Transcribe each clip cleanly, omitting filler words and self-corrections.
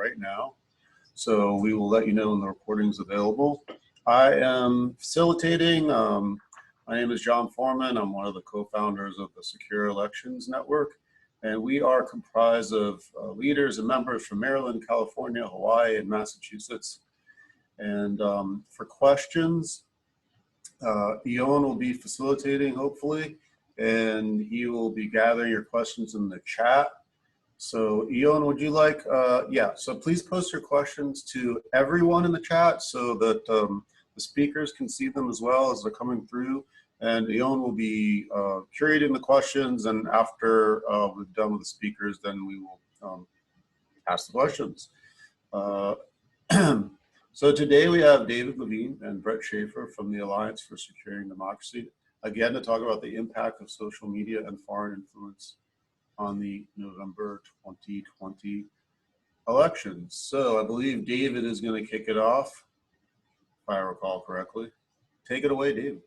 right now. So we will let you know when the recording is available. I am facilitating. My name is John Foreman. I'm one of the co-founders of the Secure Elections Network. And we are comprised of leaders and members from Maryland, California, Hawaii, and Massachusetts. And for questions, Ion will be facilitating, hopefully, and he will be gathering your questions in the chat. So Ion, would you like, yeah, so please post your questions to everyone in the chat so that the speakers can see them as well as they're coming through. And Ion will be curating the questions, and after we're done with the speakers, then we will ask the questions. So today we have David Levine and Bret Schafer from the Alliance for Securing Democracy, again to talk about the impact of social media and foreign influence on the November 2020 elections. So I believe David is going to kick it off, if I recall correctly. Take it away, David.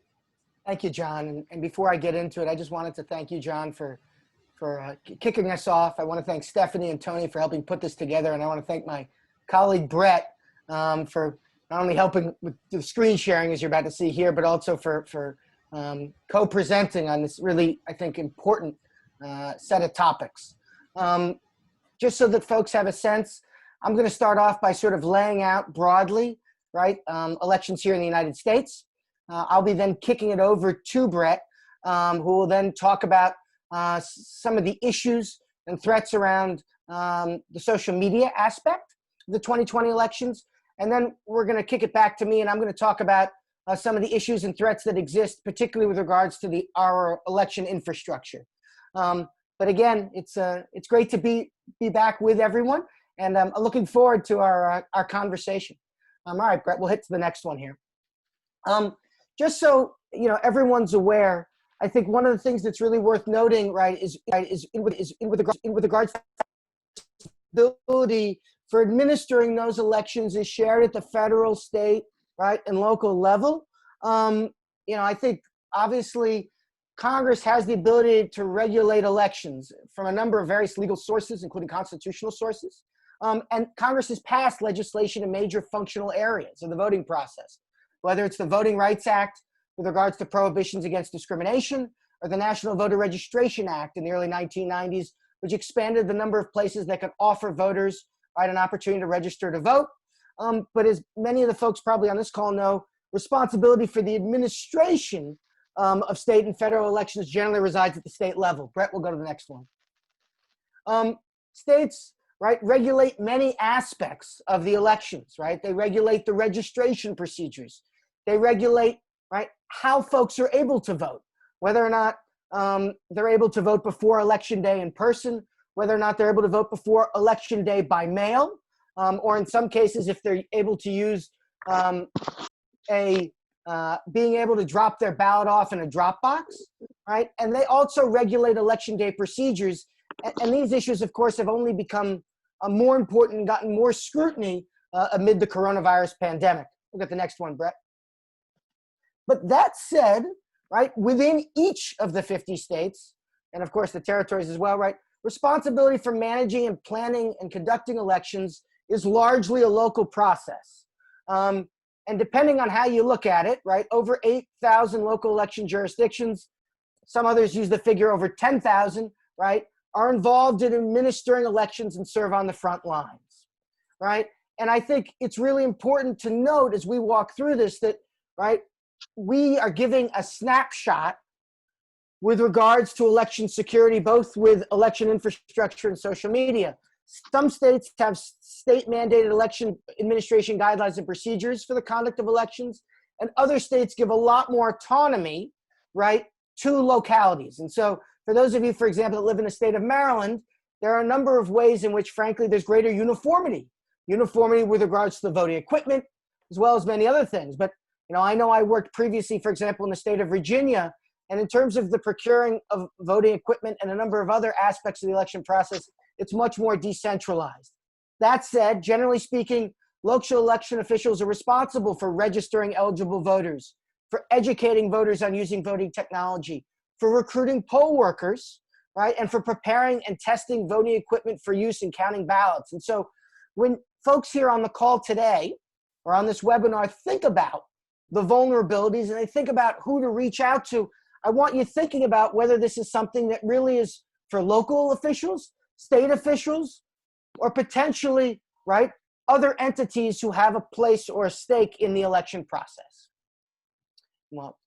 Thank you, John. And before I get into it, I just wanted to thank you, John, for kicking us off. I want to thank Stephanie and Tony for helping put this together. And I want to thank my colleague, Bret, for not only helping with the screen sharing, as you're about to see here, but also for co-presenting on this really, I think, important set of topics. Just so that folks have a sense, I'm going to start off by sort of laying out broadly, right, elections here in the United States. I'll be then kicking it over to Bret, who will then talk about some of the issues and threats around the social media aspect of the 2020 elections. And then we're going to kick it back to me, and I'm going to talk about some of the issues and threats that exist, particularly with regards to our election infrastructure. But again, it's great to be back with everyone, and I'm looking forward to our conversation. All right, Bret, we'll hit to the next one here. Just so everyone's aware, I think one of the things that's really worth noting, right, is with regards to the ability for administering those elections is shared at the federal, state, right, and local level. I think obviously Congress has the ability to regulate elections from a number of various legal sources, including constitutional sources. And Congress has passed legislation in major functional areas of the voting process, whether it's the Voting Rights Act with regards to prohibitions against discrimination, or the National Voter Registration Act in the early 1990s, which expanded the number of places that could offer voters, right, an opportunity to register to vote. But as many of the folks probably on this call know, responsibility for the administration of state and federal elections generally resides at the state level. Bret, we'll go to the next one. States, right, regulate many aspects of the elections, right? They regulate the registration procedures. They regulate, right, how folks are able to vote, whether or not they're able to vote before Election Day in person, whether or not they're able to vote before Election Day by mail, or in some cases, if they're able to use being able to drop their ballot off in a drop box, right? And they also regulate Election Day procedures. And these issues, of course, have only become more important and gotten more scrutiny amid the coronavirus pandemic. We'll get the next one, Bret. But that said, right, within each of the 50 states, and of course the territories as well, right, responsibility for managing and planning and conducting elections is largely a local process. And depending on how you look at it, right, over 8,000 local election jurisdictions, some others use the figure over 10,000, right, are involved in administering elections and serve on the front lines, right? And I think it's really important to note as we walk through this that, right, we are giving a snapshot with regards to election security, both with election infrastructure and social media. Some states have state-mandated election administration guidelines and procedures for the conduct of elections, and other states give a lot more autonomy, right, to localities. And so for those of you, for example, that live in the state of Maryland, there are a number of ways in which, frankly, there's greater uniformity with regards to the voting equipment, as well as many other things. But I know I worked previously, for example, in the state of Virginia, and in terms of the procuring of voting equipment and a number of other aspects of the election process, it's much more decentralized. That said, generally speaking, local election officials are responsible for registering eligible voters, for educating voters on using voting technology, for recruiting poll workers, right, and for preparing and testing voting equipment for use in counting ballots. And so when folks here on the call today or on this webinar think about the vulnerabilities and they think about who to reach out to, I want you thinking about whether this is something that really is for local officials, state officials, or potentially, right, other entities who have a place or a stake in the election process. Well,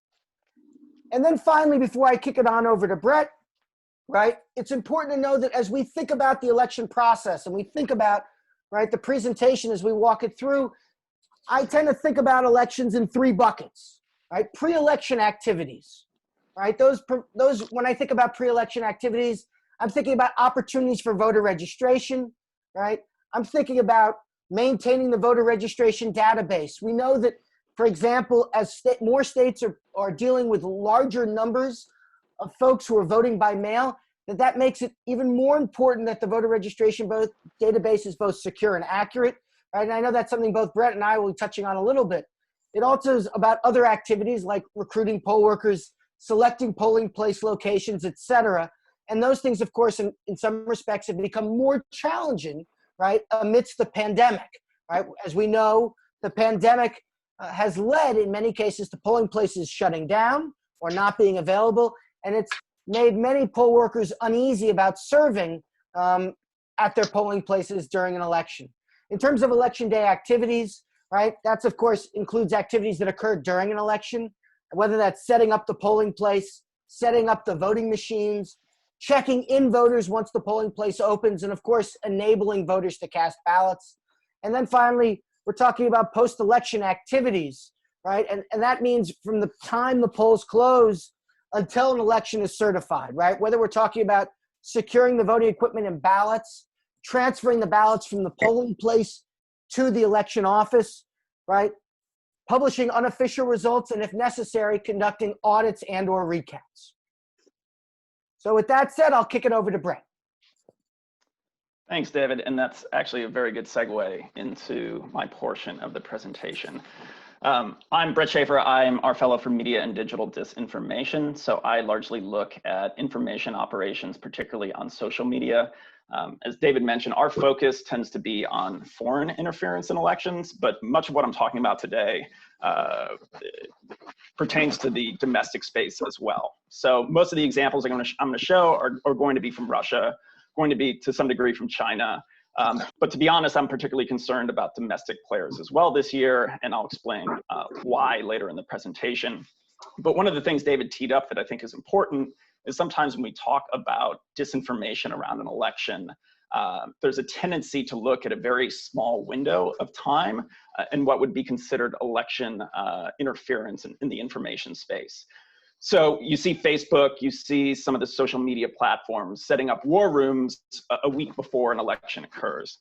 and then finally, before I kick it on over to Bret, right, it's important to know that as we think about the election process and we think about, right, the presentation as we walk it through, I tend to think about elections in three buckets, right? Pre-election activities, right? Those, when I think about pre-election activities, I'm thinking about opportunities for voter registration, right? I'm thinking about maintaining the voter registration database. We know that, for example, as more states are dealing with larger numbers of folks who are voting by mail, that makes it even more important that the voter registration database is both secure and accurate, right? And I know that's something both Bret and I will be touching on a little bit. It also is about other activities like recruiting poll workers, selecting polling place locations, et cetera. And those things, of course, in some respects have become more challenging, right, amidst the pandemic, right? As we know, the pandemic has led in many cases to polling places shutting down or not being available, and it's made many poll workers uneasy about serving at their polling places during an election. In terms of election day activities, right, that's of course includes activities that occur during an election, whether that's setting up the polling place, setting up the voting machines, checking in voters once the polling place opens, and of course, enabling voters to cast ballots. And then finally, we're talking about post-election activities, right? And that means from the time the polls close until an election is certified, right? Whether we're talking about securing the voting equipment and ballots, transferring the ballots from the polling place to the election office, right? Publishing unofficial results, and if necessary, conducting audits and or recounts. So with that said, I'll kick it over to Bret. Thanks, David. And that's actually a very good segue into my portion of the presentation. I'm Bret Schafer. I'm our fellow for media and digital disinformation. So I largely look at information operations, particularly on social media. As David mentioned, our focus tends to be on foreign interference in elections, but much of what I'm talking about today pertains to the domestic space as well. So most of the examples I'm going to show are going to be from Russia, going to be to some degree from China. But to be honest, I'm particularly concerned about domestic players as well this year, and I'll explain why later in the presentation. But one of the things David teed up that I think is important is sometimes when we talk about disinformation around an election, there's a tendency to look at a very small window of time and what would be considered election interference in the information space. So you see Facebook, you see some of the social media platforms setting up war rooms a week before an election occurs.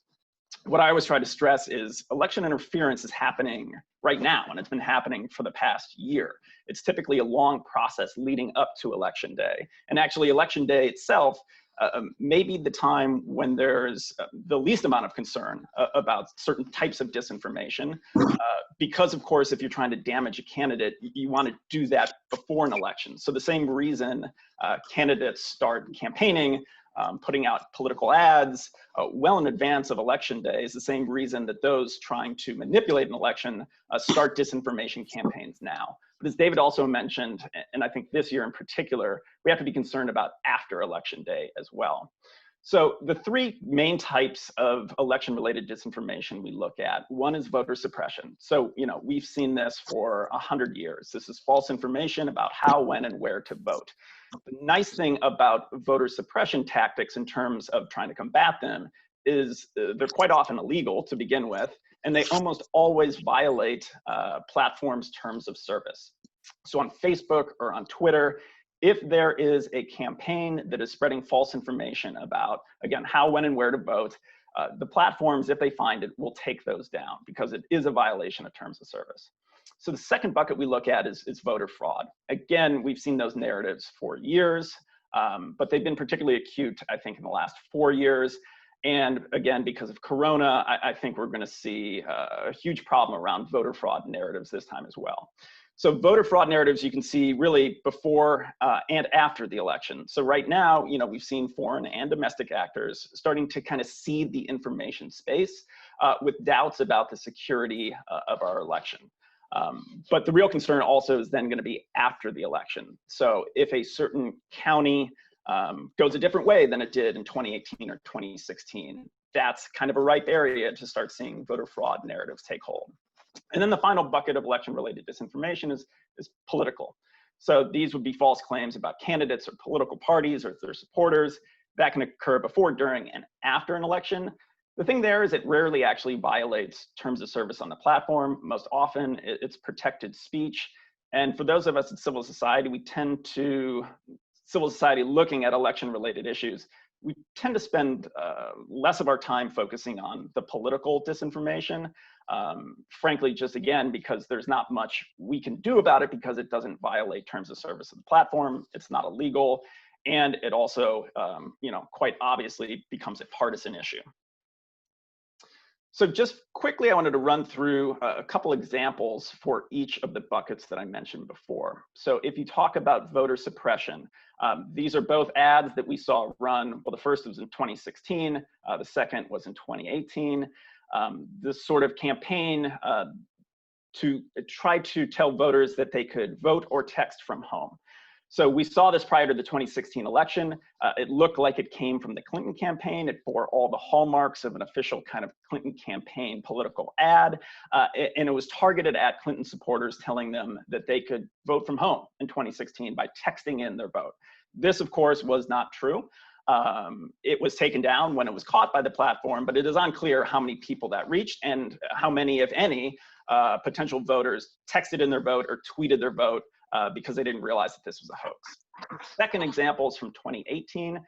What I always try to stress is election interference is happening right now, and it's been happening for the past year. It's typically a long process leading up to election day. And actually election day itself may be the time when there's the least amount of concern about certain types of disinformation. Because of course, if you're trying to damage a candidate, you want to do that before an election. So the same reason candidates start campaigning, putting out political ads well in advance of election day is the same reason that those trying to manipulate an election start disinformation campaigns now. But as David also mentioned, and I think this year in particular, we have to be concerned about after election day as well. So the three main types of election-related disinformation we look at, one is voter suppression. So, we've seen this for 100 years. This is false information about how, when, and where to vote. The nice thing about voter suppression tactics in terms of trying to combat them is they're quite often illegal to begin with, and they almost always violate platforms' terms of service. So on Facebook or on Twitter, if there is a campaign that is spreading false information about, again, how, when, and where to vote, the platforms, if they find it, will take those down because it is a violation of terms of service. So the second bucket we look at is voter fraud. Again, we've seen those narratives for years, but they've been particularly acute, I think, in the last 4 years. And again, because of Corona, I think we're going to see a huge problem around voter fraud narratives this time as well. So voter fraud narratives you can see really before and after the election. So right now, we've seen foreign and domestic actors starting to kind of seed the information space with doubts about the security of our election. But the real concern also is then going to be after the election. So if a certain county goes a different way than it did in 2018 or 2016, that's kind of a ripe area to start seeing voter fraud narratives take hold. And then the final bucket of election-related disinformation is political. So these would be false claims about candidates or political parties or their supporters. That can occur before, during, and after an election. The thing there is it rarely actually violates terms of service on the platform. Most often it's protected speech. And for those of us in civil society, civil society looking at election-related issues, we tend to spend less of our time focusing on the political disinformation. Frankly, just again, because there's not much we can do about it because it doesn't violate terms of service of the platform. It's not illegal. And it also, quite obviously becomes a partisan issue. So just quickly, I wanted to run through a couple examples for each of the buckets that I mentioned before. So if you talk about voter suppression, these are both ads that we saw run. Well, the first was in 2016. The second was in 2018. This sort of campaign to try to tell voters that they could vote or text from home. So we saw this prior to the 2016 election. It looked like it came from the Clinton campaign. It bore all the hallmarks of an official kind of Clinton campaign political ad. And it was targeted at Clinton supporters, telling them that they could vote from home in 2016 by texting in their vote. This, of course, was not true. It was taken down when it was caught by the platform, but it is unclear how many people that reached and how many, if any, potential voters texted in their vote or tweeted their vote because they didn't realize that this was a hoax. Second example is from 2018.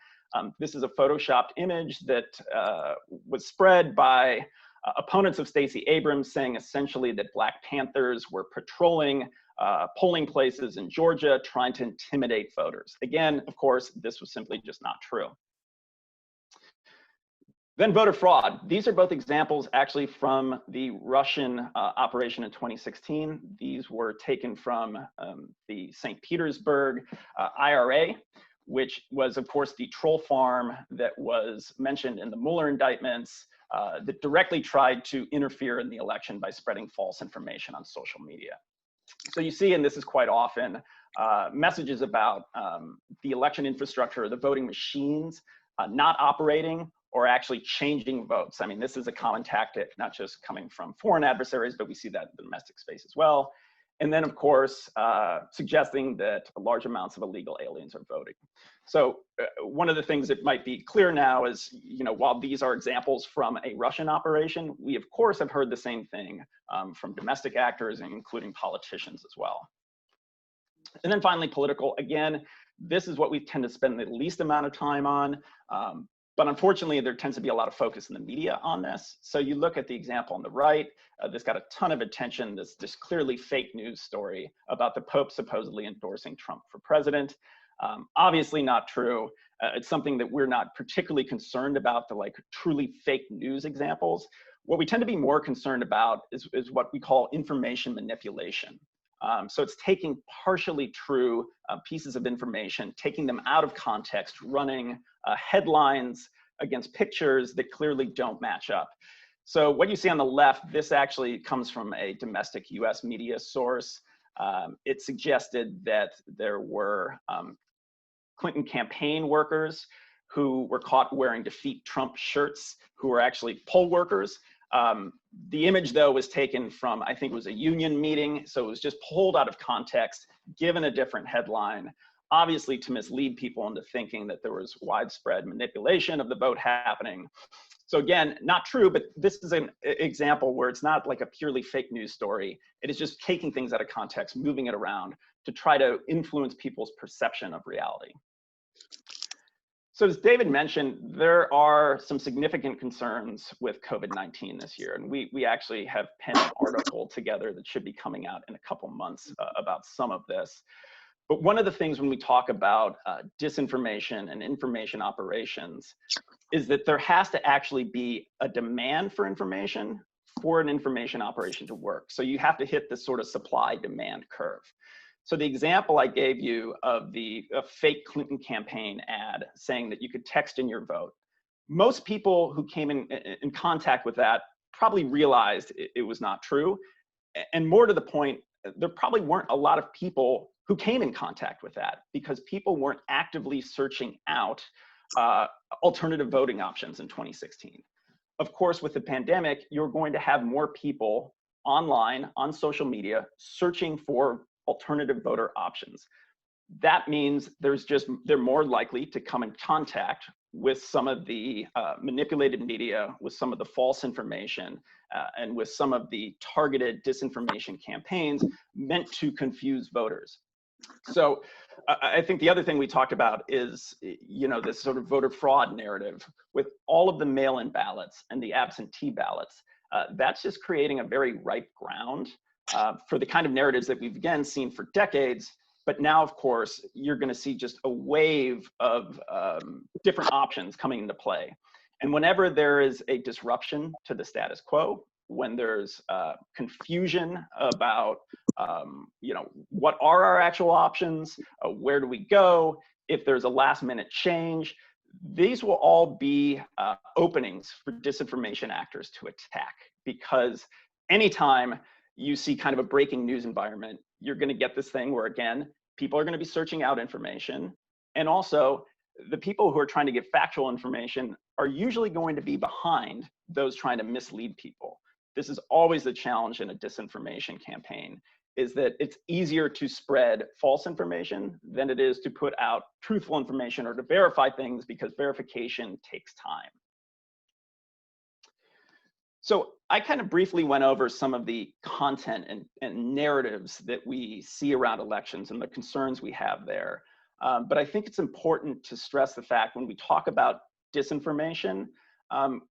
This is a photoshopped image that was spread by opponents of Stacey Abrams, saying essentially that Black Panthers were patrolling polling places in Georgia, trying to intimidate voters. Again, of course, this was simply just not true. Then voter fraud. These are both examples actually from the Russian operation in 2016. These were taken from the St. Petersburg IRA, which was, of course, the troll farm that was mentioned in the Mueller indictments that directly tried to interfere in the election by spreading false information on social media. So you see, and this is quite often, messages about the election infrastructure or the voting machines not operating or actually changing votes. I mean, this is a common tactic, not just coming from foreign adversaries, but we see that in the domestic space as well. And then, of course, suggesting that large amounts of illegal aliens are voting. So one of the things that might be clear now is, while these are examples from a Russian operation, we, of course, have heard the same thing from domestic actors, including politicians as well. And then finally, political. Again, this is what we tend to spend the least amount of time on. But unfortunately, there tends to be a lot of focus in the media on this. So you look at the example on the right, this got a ton of attention, this clearly fake news story about the Pope supposedly endorsing Trump for president. Obviously not true. It's something that we're not particularly concerned about, the truly fake news examples. What we tend to be more concerned about is what we call information manipulation. So it's taking partially true pieces of information, taking them out of context, running headlines against pictures that clearly don't match up. So what you see on the left, this actually comes from a domestic US media source. It suggested that there were Clinton campaign workers who were caught wearing Defeat Trump shirts, who were actually poll workers. The image, though, was taken from, I think it was a union meeting, so it was just pulled out of context, given a different headline, obviously to mislead people into thinking that there was widespread manipulation of the vote happening. So again, not true, but this is an example where it's not like a purely fake news story. It is just taking things out of context, moving it around to try to influence people's perception of reality. So as David mentioned, there are some significant concerns with COVID-19 this year, and we actually have penned an article together that should be coming out in a couple months about some of this. But one of the things when we talk about disinformation and information operations is that there has to actually be a demand for information for an information operation to work. So you have to hit this sort of supply-demand curve. So the example I gave you of the fake Clinton campaign ad saying that you could text in your vote, most people who came in contact with that probably realized it was not true. And more to the point, there probably weren't a lot of people who came in contact with that because people weren't actively searching out alternative voting options in 2016. Of course, with the pandemic, you're going to have more people online, on social media, searching for alternative voter options. That means they're more likely to come in contact with some of the manipulated media, with some of the false information, and with some of the targeted disinformation campaigns meant to confuse voters. So I think the other thing we talked about is, this sort of voter fraud narrative with all of the mail-in ballots and the absentee ballots. That's just creating a very ripe ground for the kind of narratives that we've again seen for decades. But now, of course, you're going to see just a wave of different options coming into play. And whenever there is a disruption to the status quo, when there's confusion about, what are our actual options, where do we go, if there's a last minute change, these will all be openings for disinformation actors to attack. Because anytime you see kind of a breaking news environment, you're going to get this thing where, again, people are going to be searching out information. And also, the people who are trying to give factual information are usually going to be behind those trying to mislead people. This is always the challenge in a disinformation campaign, is that it's easier to spread false information than it is to put out truthful information or to verify things, because verification takes time. So I kind of briefly went over some of the content and narratives that we see around elections and the concerns we have there. But I think it's important to stress the fact when we talk about disinformation,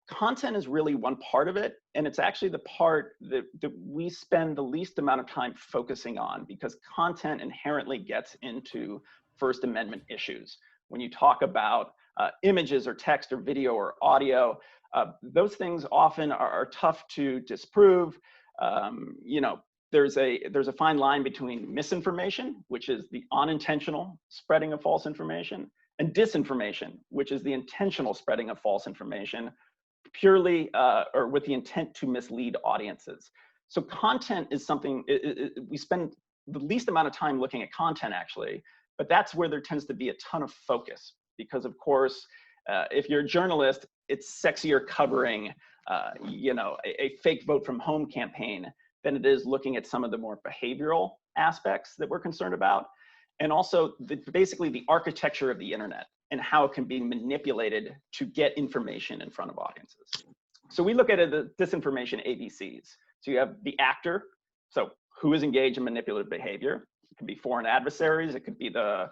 content is really one part of it. And it's actually the part that we spend the least amount of time focusing on, because content inherently gets into First Amendment issues. When you talk about images or text or video or audio, those things often are tough to disprove. There's a fine line between misinformation, which is the unintentional spreading of false information, and disinformation, which is the intentional spreading of false information, purely or with the intent to mislead audiences. So content is something, we spend the least amount of time looking at content, actually, but that's where there tends to be a ton of focus. Because of course, if you're a journalist, it's sexier covering, a fake vote from home campaign than it is looking at some of the more behavioral aspects that we're concerned about. And also basically the architecture of the internet and how it can be manipulated to get information in front of audiences. So we look at it as disinformation ABCs. So you have the actor, so who is engaged in manipulative behavior. It could be foreign adversaries, it could be the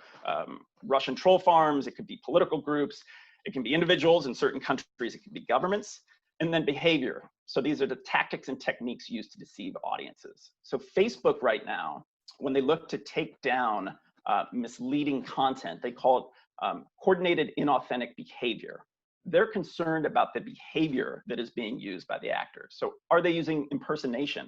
Russian troll farms, it could be political groups, it can be individuals in certain countries, it could be governments, and then behavior. So these are the tactics and techniques used to deceive audiences. So Facebook right now, when they look to take down misleading content, they call it coordinated inauthentic behavior. They're concerned about the behavior that is being used by the actors. So are they using impersonation?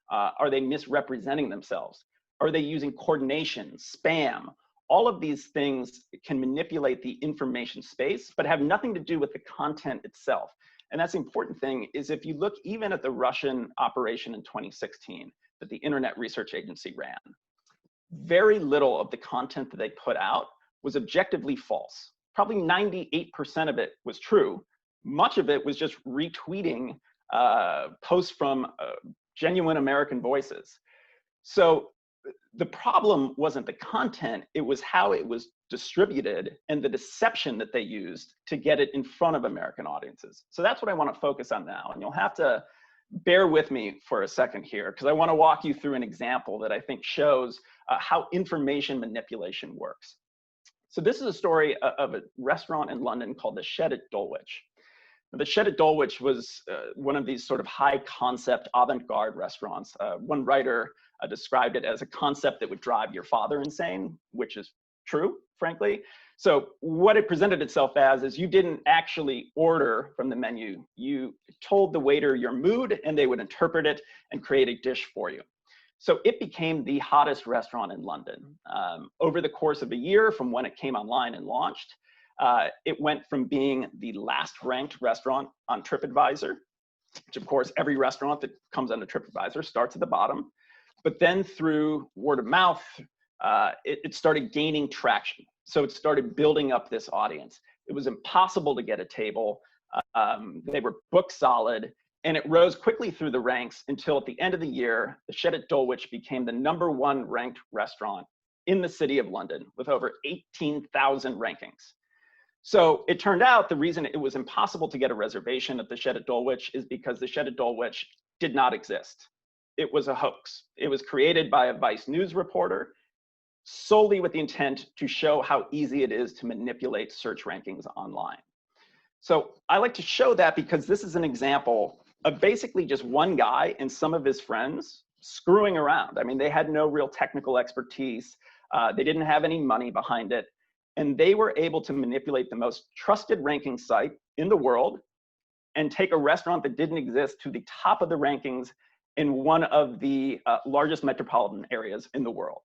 Are they misrepresenting themselves? Are they using coordination, spam? All of these things can manipulate the information space, but have nothing to do with the content itself. And that's the important thing, is if you look even at the Russian operation in 2016 that the Internet Research Agency ran, very little of the content that they put out was objectively false. Probably 98% of it was true. Much of it was just retweeting posts from genuine American voices. So the problem wasn't the content, it was how it was distributed and the deception that they used to get it in front of American audiences. So that's what I want to focus on now. And you'll have to bear with me for a second here, because I want to walk you through an example that I think shows how information manipulation works. So this is a story of a restaurant in London called the Shed at Dulwich. The Shed at Dulwich was one of these sort of high concept avant-garde restaurants. One writer described it as a concept that would drive your father insane, which is true, frankly. So what it presented itself as is you didn't actually order from the menu. You told the waiter your mood and they would interpret it and create a dish for you. So it became the hottest restaurant in London. Over the course of a year from when it came online and launched, it went from being the last ranked restaurant on TripAdvisor which of course every restaurant that comes on a TripAdvisor starts at the bottom. But then through word of mouth, it started gaining traction. So it started building up this audience. It was impossible to get a table. They were book solid, and it rose quickly through the ranks until at the end of the year, the Shed at Dulwich became the #1 ranked restaurant in the city of London with over 18,000 rankings. So it turned out the reason it was impossible to get a reservation at the Shed at Dulwich is because the Shed at Dulwich did not exist. It was a hoax. It was created by a Vice News reporter solely with the intent to show how easy it is to manipulate search rankings online. So I like to show that because this is an example of basically just one guy and some of his friends screwing around. I mean, they had no real technical expertise. They didn't have any money behind it. And they were able to manipulate the most trusted ranking site in the world and take a restaurant that didn't exist to the top of the rankings in one of the largest metropolitan areas in the world.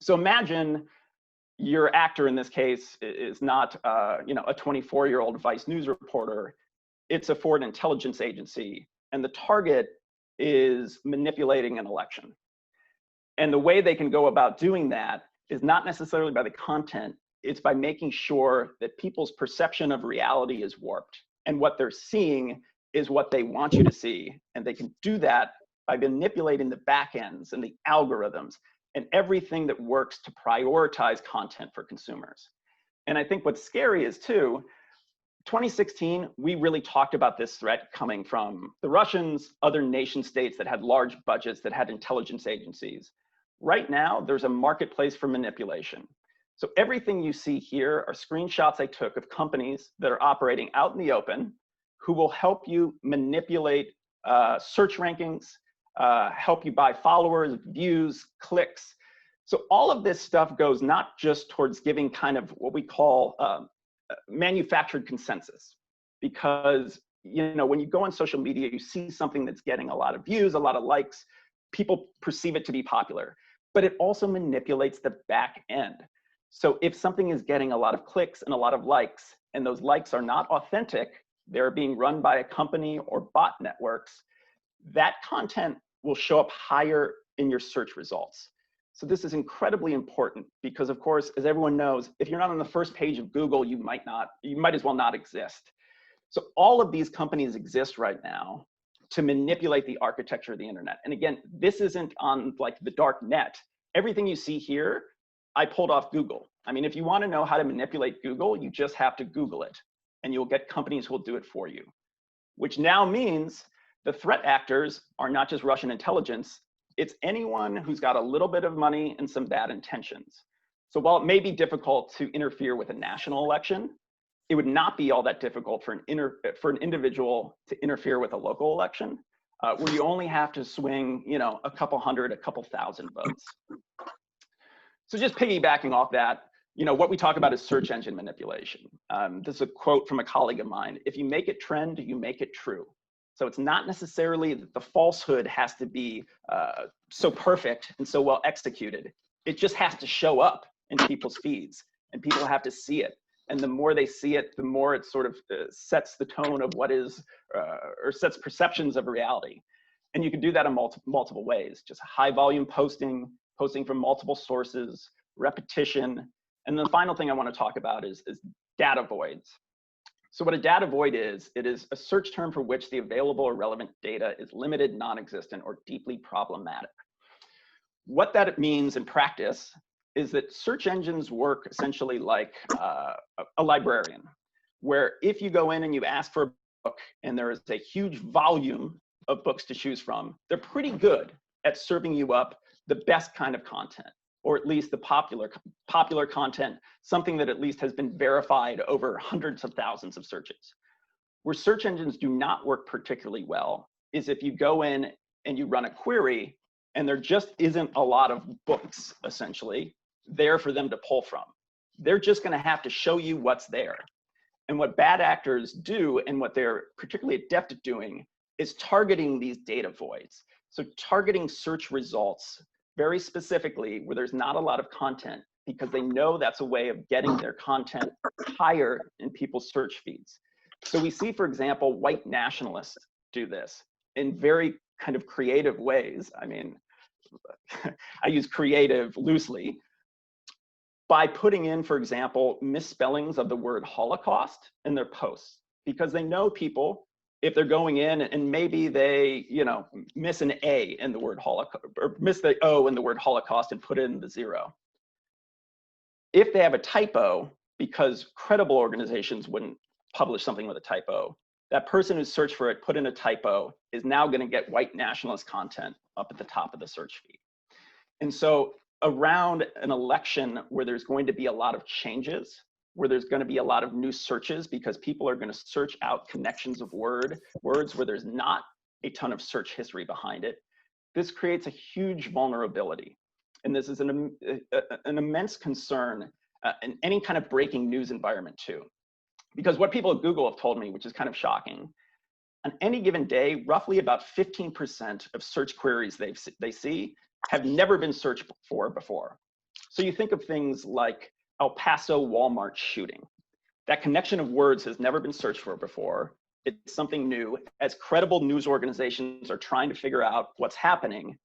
So imagine your actor in this case is not a 24-year-old Vice News reporter. It's a foreign intelligence agency, and the target is manipulating an election. And the way they can go about doing that is not necessarily by the content, it's by making sure that people's perception of reality is warped. And what they're seeing is what they want you to see. And they can do that by manipulating the backends and the algorithms and everything that works to prioritize content for consumers. And I think what's scary is too, 2016, we really talked about this threat coming from the Russians, other nation states that had large budgets, that had intelligence agencies. Right now, there's a marketplace for manipulation. So everything you see here are screenshots I took of companies that are operating out in the open who will help you manipulate search rankings, help you buy followers, views, clicks. So all of this stuff goes not just towards giving kind of what we call manufactured consensus, because when you go on social media, you see something that's getting a lot of views, a lot of likes, people perceive it to be popular, but it also manipulates the back end. So if something is getting a lot of clicks and a lot of likes, and those likes are not authentic, they're being run by a company or bot networks, that content will show up higher in your search results. So this is incredibly important because, of course, as everyone knows, if you're not on the first page of Google, you might as well not exist. So all of these companies exist right now to manipulate the architecture of the internet. And again, this isn't on like the dark net. Everything you see here, I pulled off Google. I mean, if you want to know how to manipulate Google, you just have to Google it, and you'll get companies who will do it for you, which now means the threat actors are not just Russian intelligence, it's anyone who's got a little bit of money and some bad intentions. So while it may be difficult to interfere with a national election, it would not be all that difficult for an individual to interfere with a local election, where you only have to swing, a couple hundred, a couple thousand votes. So just piggybacking off that, what we talk about is search engine manipulation. This is a quote from a colleague of mine: if you make it trend, you make it true. So it's not necessarily that the falsehood has to be so perfect and so well executed. It just has to show up in people's feeds, and people have to see it. And the more they see it, the more it sort of sets the tone of what is, or sets perceptions of reality. And you can do that in multiple ways: just high volume posting from multiple sources, repetition. And the final thing I want to talk about is data voids. So what a data void is, it is a search term for which the available or relevant data is limited, non-existent, or deeply problematic. What that means in practice is that search engines work essentially like a librarian, where if you go in and you ask for a book and there is a huge volume of books to choose from, they're pretty good at serving you up the best kind of content, or at least the popular content, something that at least has been verified over hundreds of thousands of searches. Where search engines do not work particularly well is if you go in and you run a query and there just isn't a lot of books, essentially, there for them to pull from. They're just gonna have to show you what's there. And what bad actors do, and what they're particularly adept at doing, is targeting these data voids. So targeting search results very specifically where there's not a lot of content, because they know that's a way of getting their content higher in people's search feeds. So we see, for example, white nationalists do this in very kind of creative ways. I mean, I use creative loosely, by putting in, for example, misspellings of the word Holocaust in their posts, because they know people, if they're going in and maybe they, you know, miss an A in the word Holocaust, or miss the O in the word Holocaust and put in the 0. If they have a typo, because credible organizations wouldn't publish something with a typo, that person who searched for it, put in a typo, is now going to get white nationalist content up at the top of the search feed. And so around an election where there's going to be a lot of changes, where there's going to be a lot of new searches because people are going to search out connections of words where there's not a ton of search history behind it, this creates a huge vulnerability. And this is an immense concern in any kind of breaking news environment too. Because what people at Google have told me, which is kind of shocking, on any given day, roughly about 15% of search queries they see have never been searched for before. So you think of things like El Paso Walmart shooting. That connection of words has never been searched for before. It's something new. As credible news organizations are trying to figure out what's happening,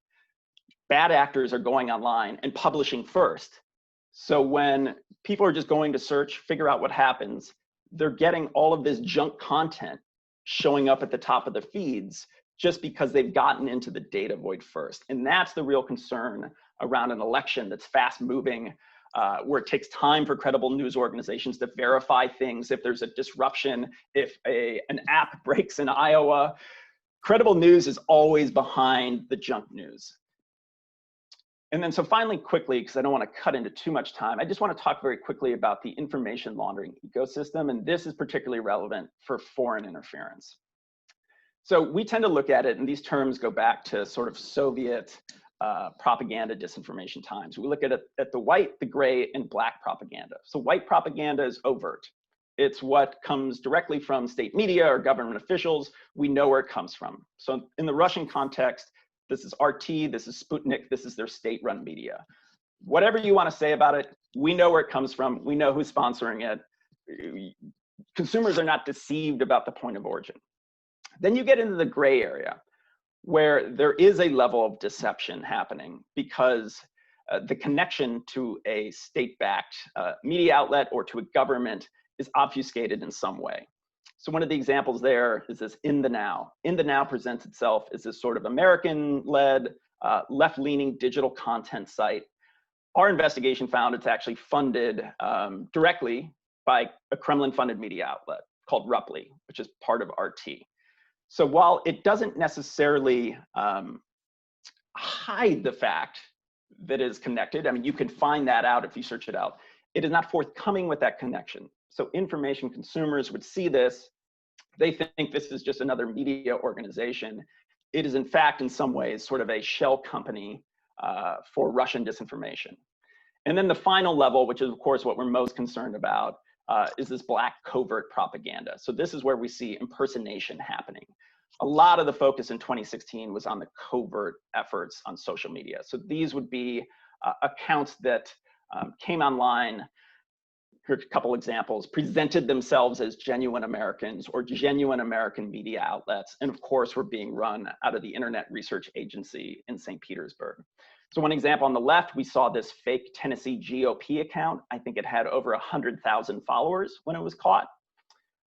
bad actors are going online and publishing first. So when people are just going to search, figure out what happens, they're getting all of this junk content showing up at the top of the feeds just because they've gotten into the data void first. And that's the real concern around an election that's fast moving, where it takes time for credible news organizations to verify things. If there's a disruption, if an app breaks in Iowa, credible news is always behind the junk news. And then so finally, quickly, because I don't want to cut into too much time, I just want to talk very quickly about the information laundering ecosystem. And this is particularly relevant for foreign interference. So we tend to look at it, and these terms go back to sort of Soviet propaganda disinformation times. We look at it at the white, the gray, and black propaganda. So white propaganda is overt. It's what comes directly from state media or government officials. We know where it comes from. So in the Russian context, this is RT, this is Sputnik, this is their state-run media. Whatever you want to say about it, we know where it comes from. We know who's sponsoring it. Consumers are not deceived about the point of origin. Then you get into the gray area, where there is a level of deception happening because the connection to a state-backed media outlet or to a government is obfuscated in some way. So one of the examples there is this In the Now. In the Now presents itself as this sort of American-led, left-leaning digital content site. Our investigation found it's actually funded directly by a Kremlin-funded media outlet called Rupli, which is part of RT. So while it doesn't necessarily hide the fact that it is connected, I mean, you can find that out if you search it out, it is not forthcoming with that connection. So information consumers would see this, they think this is just another media organization. It is in fact, in some ways, sort of a shell company for Russian disinformation. And then the final level, which is of course what we're most concerned about, is this black covert propaganda. So this is where we see impersonation happening. A lot of the focus in 2016 was on the covert efforts on social media. So these would be accounts that came online. Here's a couple examples, presented themselves as genuine Americans or genuine American media outlets, and of course were being run out of the Internet Research Agency in St. Petersburg. So one example on the left, we saw this fake Tennessee GOP account. I think it had over 100,000 followers when it was caught.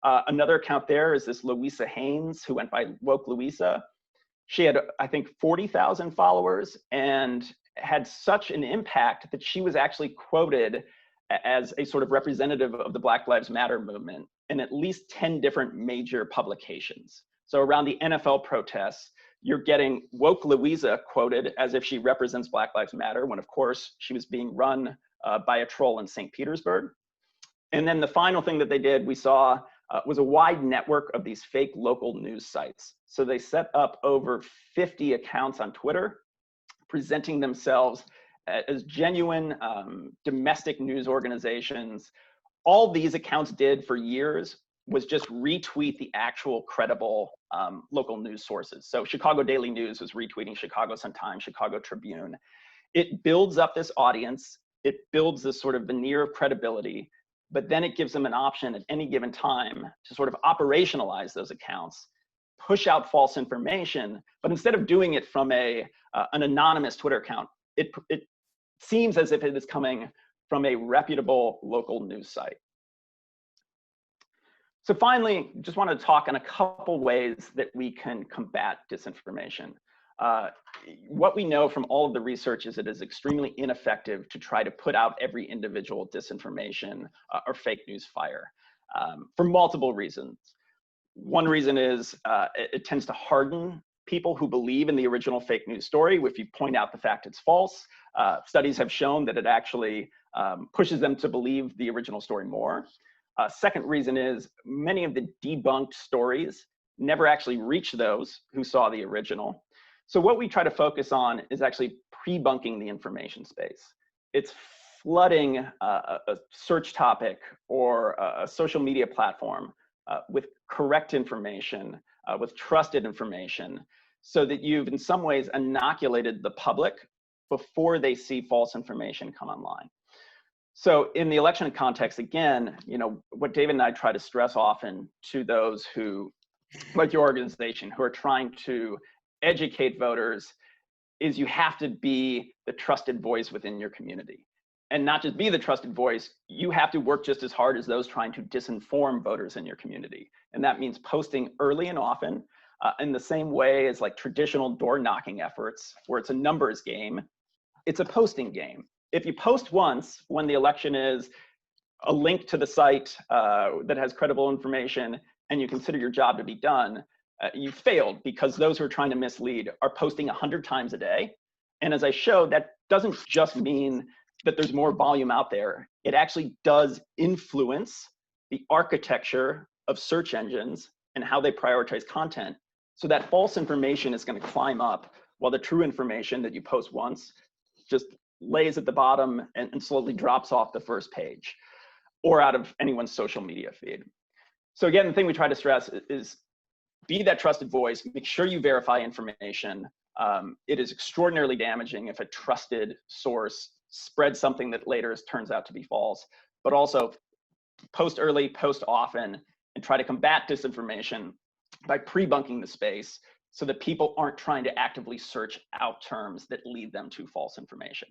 Another account there is this Louisa Haynes, who went by Woke Louisa. She had, I think, 40,000 followers and had such an impact that she was actually quoted as a sort of representative of the Black Lives Matter movement in at least 10 different major publications. So around the NFL protests, you're getting Woke Louisa quoted as if she represents Black Lives Matter, when of course she was being run by a troll in St. Petersburg. And then the final thing that they did, we saw, was a wide network of these fake local news sites. So they set up over 50 accounts on Twitter, presenting themselves as genuine domestic news organizations. All these accounts did for years was just retweet the actual credible local news sources. So Chicago Daily News was retweeting Chicago Sun-Times, Chicago Tribune. It builds up this audience. It builds this sort of veneer of credibility, but then it gives them an option at any given time to sort of operationalize those accounts push out false information, but instead of doing it from an anonymous Twitter account, it seems as if it is coming from a reputable local news site. So finally, just want to talk on a couple ways that we can combat disinformation. What we know from all of the research is it is extremely ineffective to try to put out every individual disinformation or fake news fire for multiple reasons. One reason is it tends to harden people who believe in the original fake news story. If you point out the fact it's false, studies have shown that it actually pushes them to believe the original story more. Second reason is many of the debunked stories never actually reach those who saw the original. So what we try to focus on is actually pre-bunking the information space. It's flooding a search topic or a social media platform with correct information, with trusted information, so that you've in some ways inoculated the public before they see false information come online. So in the election context, again, what David and I try to stress often to those who, like your organization, who are trying to educate voters is you have to be the trusted voice within your community. And not just be the trusted voice, you have to work just as hard as those trying to disinform voters in your community. And that means posting early and often in the same way as like traditional door knocking efforts, where it's a numbers game, it's a posting game. If you post once when the election is a link to the site that has credible information and you consider your job to be done, you failed, because those who are trying to mislead are posting 100 times a day. And as I showed, that doesn't just mean that there's more volume out there. It actually does influence the architecture of search engines and how they prioritize content. So that false information is going to climb up while the true information that you post once just lays at the bottom and slowly drops off the first page or out of anyone's social media feed. So again, the thing we try to stress is be that trusted voice, make sure you verify information. It is extraordinarily damaging if a trusted source spreads something that later turns out to be false, but also post early, post often, and try to combat disinformation by pre-bunking the space so that people aren't trying to actively search out terms that lead them to false information.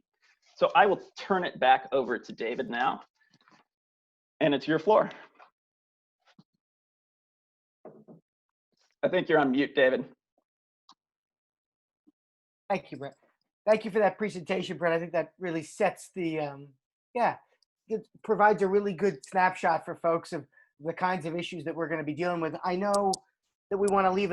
So I will turn it back over to David now, and it's your floor. I think you're on mute, David. Thank you, Brett. Thank you for that presentation, Brett. I think that really sets the, it provides a really good snapshot for folks of the kinds of issues that we're going to be dealing with. I know that we want to leave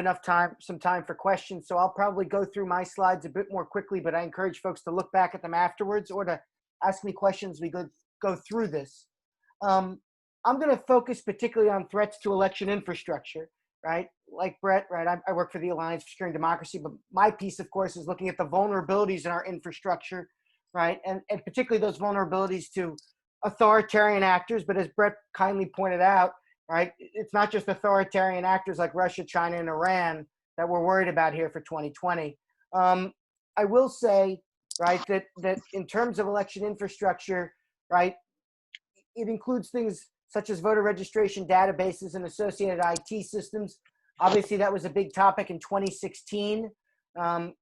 some time for questions, so I'll probably go through my slides a bit more quickly, but I encourage folks to look back at them afterwards or to ask me questions as we go through this. I'm going to focus particularly on threats to election infrastructure, right? Like Brett, right? I work for the Alliance for Securing Democracy, but my piece, of course, is looking at the vulnerabilities in our infrastructure, right? And particularly those vulnerabilities to authoritarian actors, but as Brett kindly pointed out, right, it's not just authoritarian actors like Russia, China, and Iran that we're worried about here for 2020. I will say, right, that in terms of election infrastructure, right, it includes things such as voter registration databases and associated IT systems. Obviously, that was a big topic in 2016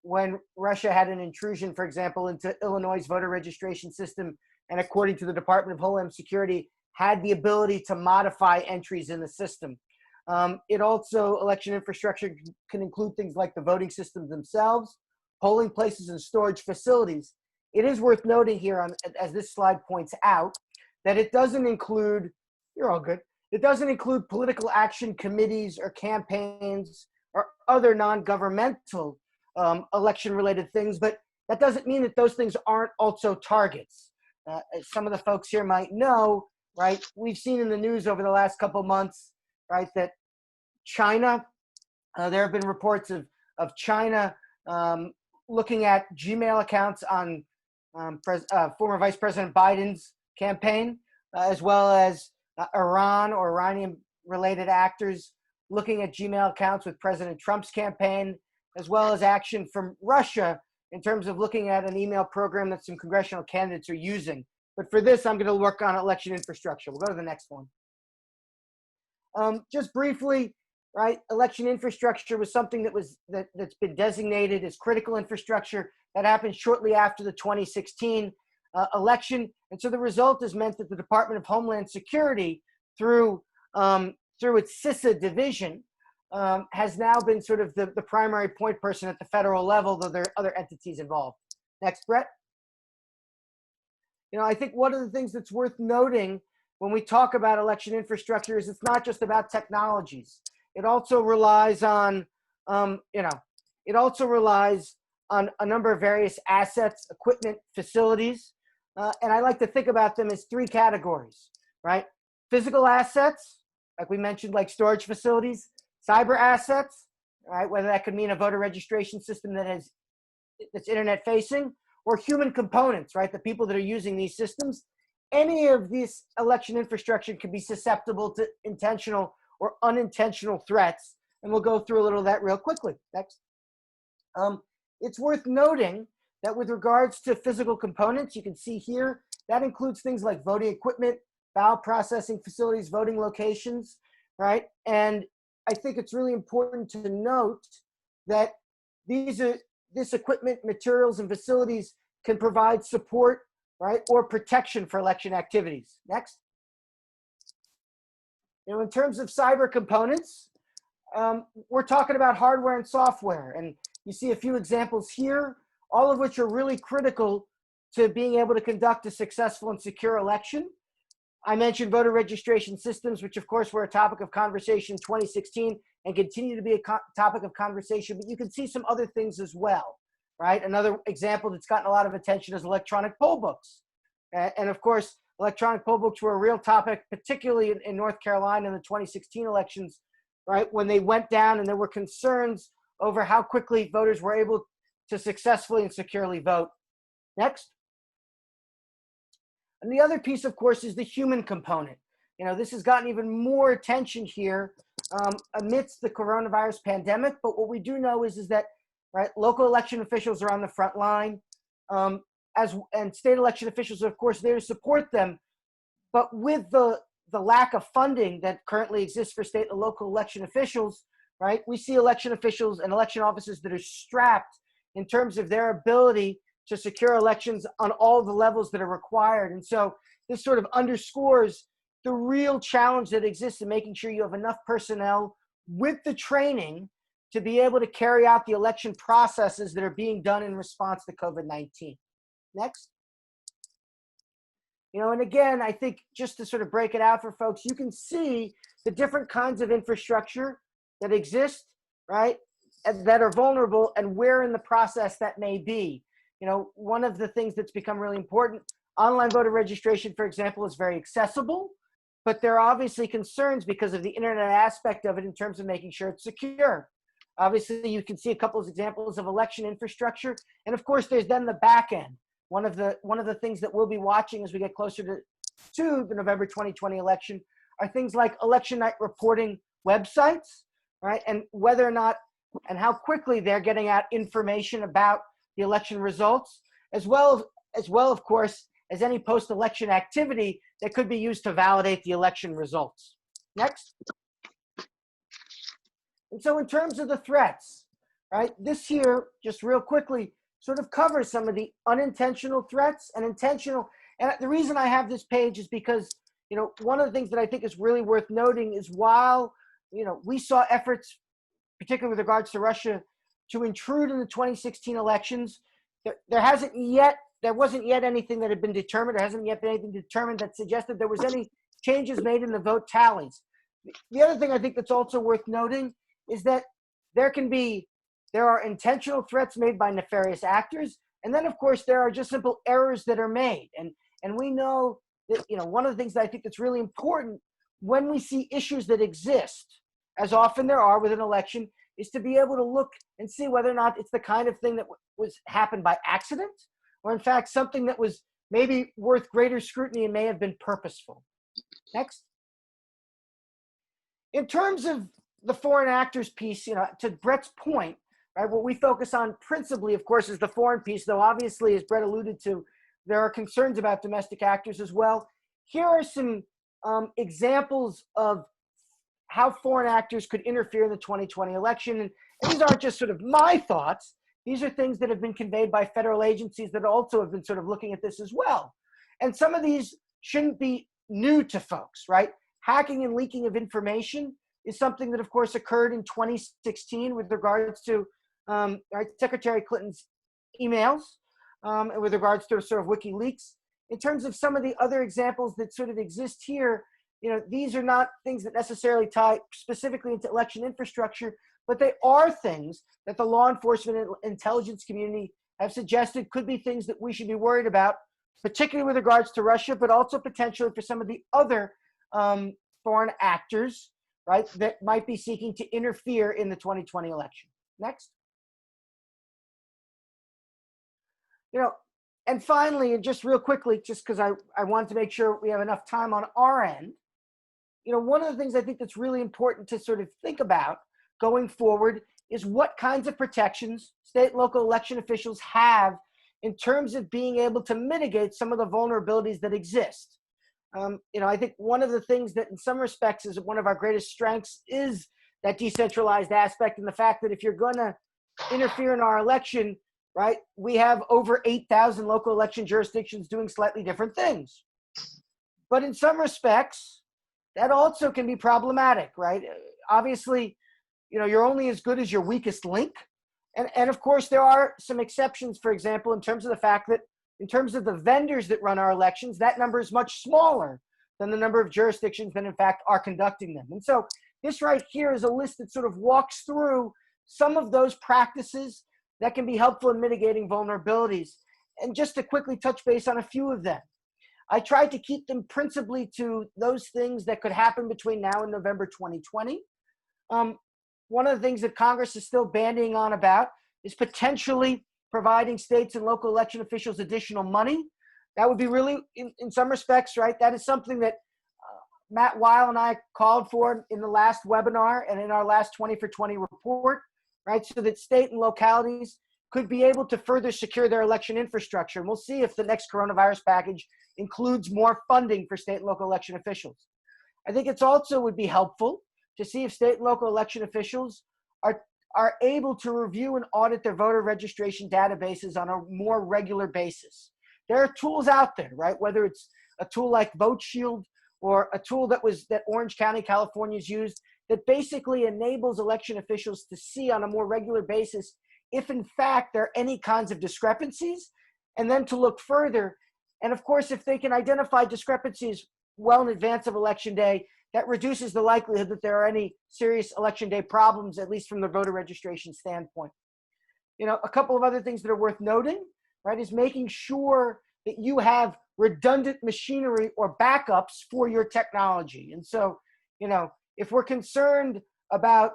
when Russia had an intrusion, for example, into Illinois' voter registration system, and according to the Department of Homeland Security, had the ability to modify entries in the system. It also, election infrastructure can include things like the voting systems themselves, polling places, and storage facilities. It is worth noting here, as this slide points out, that it doesn't include, you're all good, it doesn't include political action committees or campaigns or other non-governmental election-related things, but that doesn't mean that those things aren't also targets. As some of the folks here might know, right, we've seen in the news over the last couple months, right, that China, there have been reports of China looking at Gmail accounts on former Vice President Biden's campaign, as well as Iran or Iranian-related actors looking at Gmail accounts with President Trump's campaign, as well as action from Russia in terms of looking at an email program that some congressional candidates are using. But for this, I'm going to work on election infrastructure. We'll go to the next one. Just briefly, right? Election infrastructure was something that's been designated as critical infrastructure. That happened shortly after the 2016 election. And so the result has meant that the Department of Homeland Security, through its CISA division, has now been sort of the primary point person at the federal level, though there are other entities involved. Next, Brett. I think one of the things that's worth noting when we talk about election infrastructure is it's not just about technologies. It also relies on, it also relies on a number of various assets, equipment, facilities. And I like to think about them as three categories, right? Physical assets, like we mentioned, like storage facilities, cyber assets, right? Whether that could mean a voter registration system that's internet facing, or human components, right? The people that are using these systems. Any of these election infrastructure can be susceptible to intentional or unintentional threats. And we'll go through a little of that real quickly. Next. It's worth noting that with regards to physical components, you can see here, that includes things like voting equipment, ballot processing facilities, voting locations, right? And I think it's really important to note that this equipment, materials, and facilities can provide support, right, or protection for election activities. Next. In terms of cyber components, we're talking about hardware and software. And you see a few examples here, all of which are really critical to being able to conduct a successful and secure election. I mentioned voter registration systems, which of course were a topic of conversation in 2016 and continue to be a topic of conversation, but you can see some other things as well, right? Another example that's gotten a lot of attention is electronic poll books. And of course, electronic poll books were a real topic, particularly in North Carolina in the 2016 elections, right? When they went down and there were concerns over how quickly voters were able to successfully and securely vote. Next. And the other piece, of course, is the human component. This has gotten even more attention here amidst the coronavirus pandemic. But what we do know is that, right, local election officials are on the front line, and state election officials are, of course, there to support them. But with the lack of funding that currently exists for state and local election officials, right, we see election officials and election officers that are strapped in terms of their ability to secure elections on all the levels that are required. And so this sort of underscores the real challenge that exists in making sure you have enough personnel with the training to be able to carry out the election processes that are being done in response to COVID-19. Next. And again, I think just to sort of break it out for folks, you can see the different kinds of infrastructure that exist, right, and that are vulnerable, and where in the process that may be. One of the things that's become really important, online voter registration, for example, is very accessible, but there are obviously concerns because of the internet aspect of it in terms of making sure it's secure. Obviously, you can see a couple of examples of election infrastructure. And of course, there's then the back end. One of the things that we'll be watching as we get closer to the November 2020 election are things like election night reporting websites, right? And whether or not and how quickly they're getting out information about the election results, as well, of course, as any post-election activity that could be used to validate the election results. Next. And so in terms of the threats, right, this here, just real quickly, sort of covers some of the unintentional threats and intentional. And the reason I have this page is because, one of the things that I think is really worth noting is while, we saw efforts, particularly with regards to Russia, to intrude in the 2016 elections, there wasn't yet anything that had been determined. There hasn't yet been anything determined that suggested there was any changes made in the vote tallies. The other thing I think that's also worth noting is that there are intentional threats made by nefarious actors, and then of course there are just simple errors that are made. And we know that one of the things that I think that's really important when we see issues that exist, as often there are with an election, is to be able to look and see whether or not it's the kind of thing that happened by accident, or in fact something that was maybe worth greater scrutiny and may have been purposeful. Next. In terms of the foreign actors piece, to Brett's point, right, what we focus on principally, of course, is the foreign piece, though obviously, as Brett alluded to, there are concerns about domestic actors as well. Here are some examples of how foreign actors could interfere in the 2020 election. And these aren't just sort of my thoughts. These are things that have been conveyed by federal agencies that also have been sort of looking at this as well. And some of these shouldn't be new to folks, right? Hacking and leaking of information is something that, of course, occurred in 2016 with regards to Secretary Clinton's emails, and with regards to sort of WikiLeaks. In terms of some of the other examples that sort of exist here, these are not things that necessarily tie specifically into election infrastructure, but they are things that the law enforcement and intelligence community have suggested could be things that we should be worried about, particularly with regards to Russia, but also potentially for some of the other foreign actors, right, that might be seeking to interfere in the 2020 election. Next. And finally, and just real quickly, just because I want to make sure we have enough time on our end, one of the things I think that's really important to sort of think about going forward is what kinds of protections state and local election officials have in terms of being able to mitigate some of the vulnerabilities that exist. I think one of the things that in some respects is one of our greatest strengths is that decentralized aspect, and the fact that if you're going to interfere in our election, right, we have over 8,000 local election jurisdictions doing slightly different things. But in some respects, that also can be problematic, right? Obviously, you're only as good as your weakest link. And of course, there are some exceptions, for example, in terms of the fact that in terms of the vendors that run our elections, that number is much smaller than the number of jurisdictions that in fact are conducting them. And so this right here is a list that sort of walks through some of those practices that can be helpful in mitigating vulnerabilities. And just to quickly touch base on a few of them, I tried to keep them principally to those things that could happen between now and November 2020. One of the things that Congress is still bandying on about is potentially providing states and local election officials additional money. That would be really, in some respects, right? That is something that Matt Weil and I called for in the last webinar and in our last 20 for 20 report, right? So that state and localities could be able to further secure their election infrastructure. And we'll see if the next coronavirus package includes more funding for state and local election officials. I think it's also would be helpful to see if state and local election officials are able to review and audit their voter registration databases on a more regular basis. There are tools out there, right? Whether it's a tool like Vote Shield or a tool that Orange County, California's used that basically enables election officials to see on a more regular basis if in fact there are any kinds of discrepancies, and then to look further. And of course, if they can identify discrepancies well in advance of Election Day, that reduces the likelihood that there are any serious Election Day problems, at least from the voter registration standpoint. A couple of other things that are worth noting, right, is making sure that you have redundant machinery or backups for your technology. And so, if we're concerned about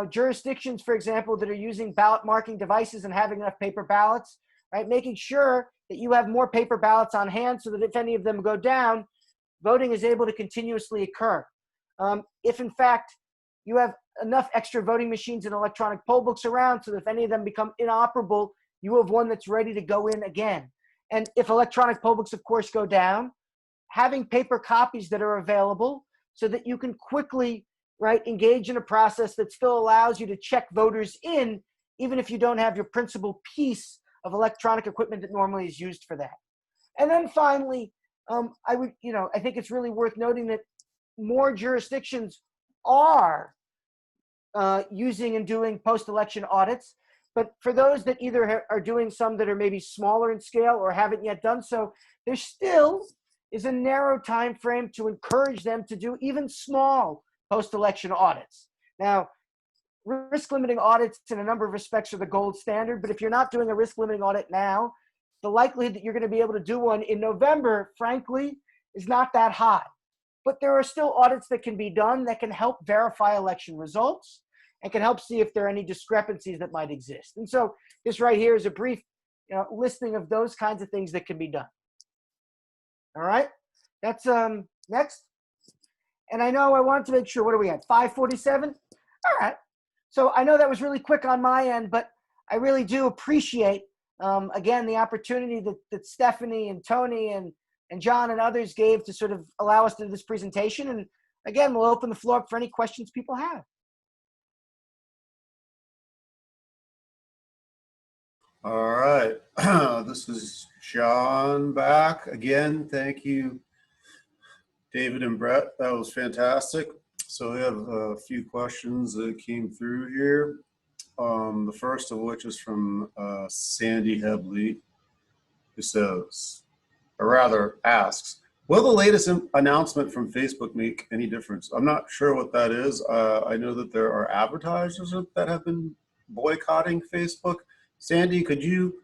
jurisdictions, for example, that are using ballot marking devices and having enough paper ballots, right, making sure that you have more paper ballots on hand so that if any of them go down, voting is able to continuously occur. If in fact you have enough extra voting machines and electronic poll books around so that if any of them become inoperable, you have one that's ready to go in again. And if electronic poll books, of course, go down, having paper copies that are available so that you can quickly, right, engage in a process that still allows you to check voters in, even if you don't have your principal piece of electronic equipment that normally is used for that. And then finally, I think it's really worth noting that more jurisdictions are using and doing post-election audits. But for those that either are doing some that are maybe smaller in scale or haven't yet done so, there still is a narrow time frame to encourage them to do even small post-election audits. Now, risk-limiting audits in a number of respects are the gold standard, but if you're not doing a risk-limiting audit now, the likelihood that you're going to be able to do one in November, frankly, is not that high. But there are still audits that can be done that can help verify election results and can help see if there are any discrepancies that might exist. And so this right here is a brief listing of those kinds of things that can be done. All right, that's next. And I know I wanted to make sure, what are we at, 5:47? All right, so I know that was really quick on my end, but I really do appreciate again, the opportunity that Stephanie and Tony and John and others gave to sort of allow us to do this presentation. And again, we'll open the floor up for any questions people have. All right, this is John back again. Thank you, David and Bret. That was fantastic. So we have a few questions that came through here. The first of which is from Sandy Hebley, who says, or rather asks, will the latest announcement from Facebook make any difference? I'm not sure what that is. I know that there are advertisers that have been boycotting Facebook. Sandy, could you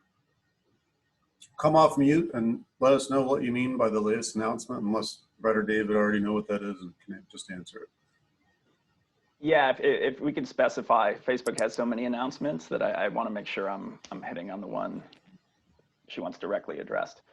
come off mute and let us know what you mean by the latest announcement, unless Bret or David already know what that is and can just answer it? Yeah, if we could specify, Facebook has so many announcements that I want to make sure I'm hitting on the one she wants directly addressed.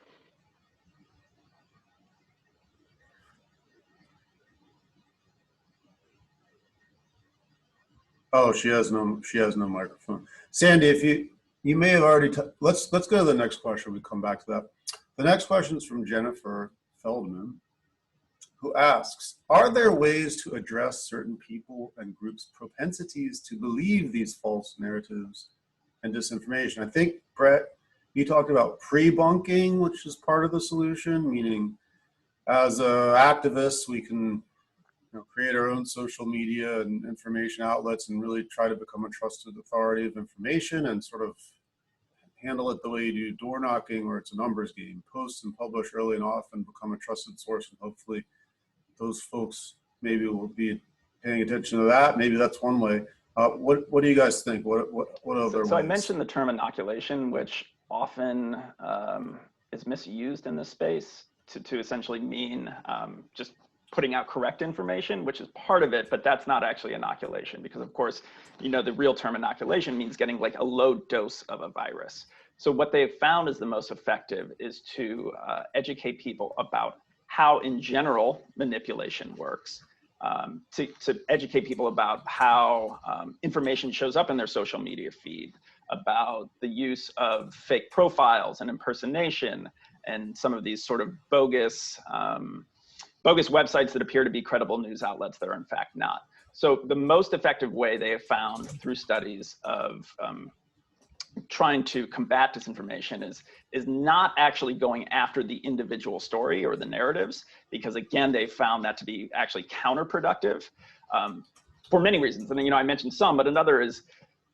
Oh, she has no microphone. Sandy, if you may have already, let's go to the next question. We come back to that. The next question is from Jennifer Feldman, who asks, are there ways to address certain people and groups' propensities to believe these false narratives and disinformation? I think, Bret, you talked about pre-bunking, which is part of the solution, meaning as activists, we can create our own social media and information outlets and really try to become a trusted authority of information and sort of handle it the way you do door knocking, where it's a numbers game. Post and publish early and often, become a trusted source, and hopefully those folks maybe will be paying attention to that. Maybe that's one way. What do you guys think? What other ways? So I mentioned the term inoculation, which often is misused in this space to essentially mean just putting out correct information, which is part of it, but that's not actually inoculation, because of course, the real term inoculation means getting like a low dose of a virus. So what they've found is the most effective is to educate people about how in general manipulation works, to educate people about how information shows up in their social media feed, about the use of fake profiles and impersonation and some of these sort of bogus websites that appear to be credible news outlets that are in fact not. So the most effective way they have found through studies of trying to combat disinformation is not actually going after the individual story or the narratives, because again, they found that to be actually counterproductive for many reasons. And I mentioned some, but another is,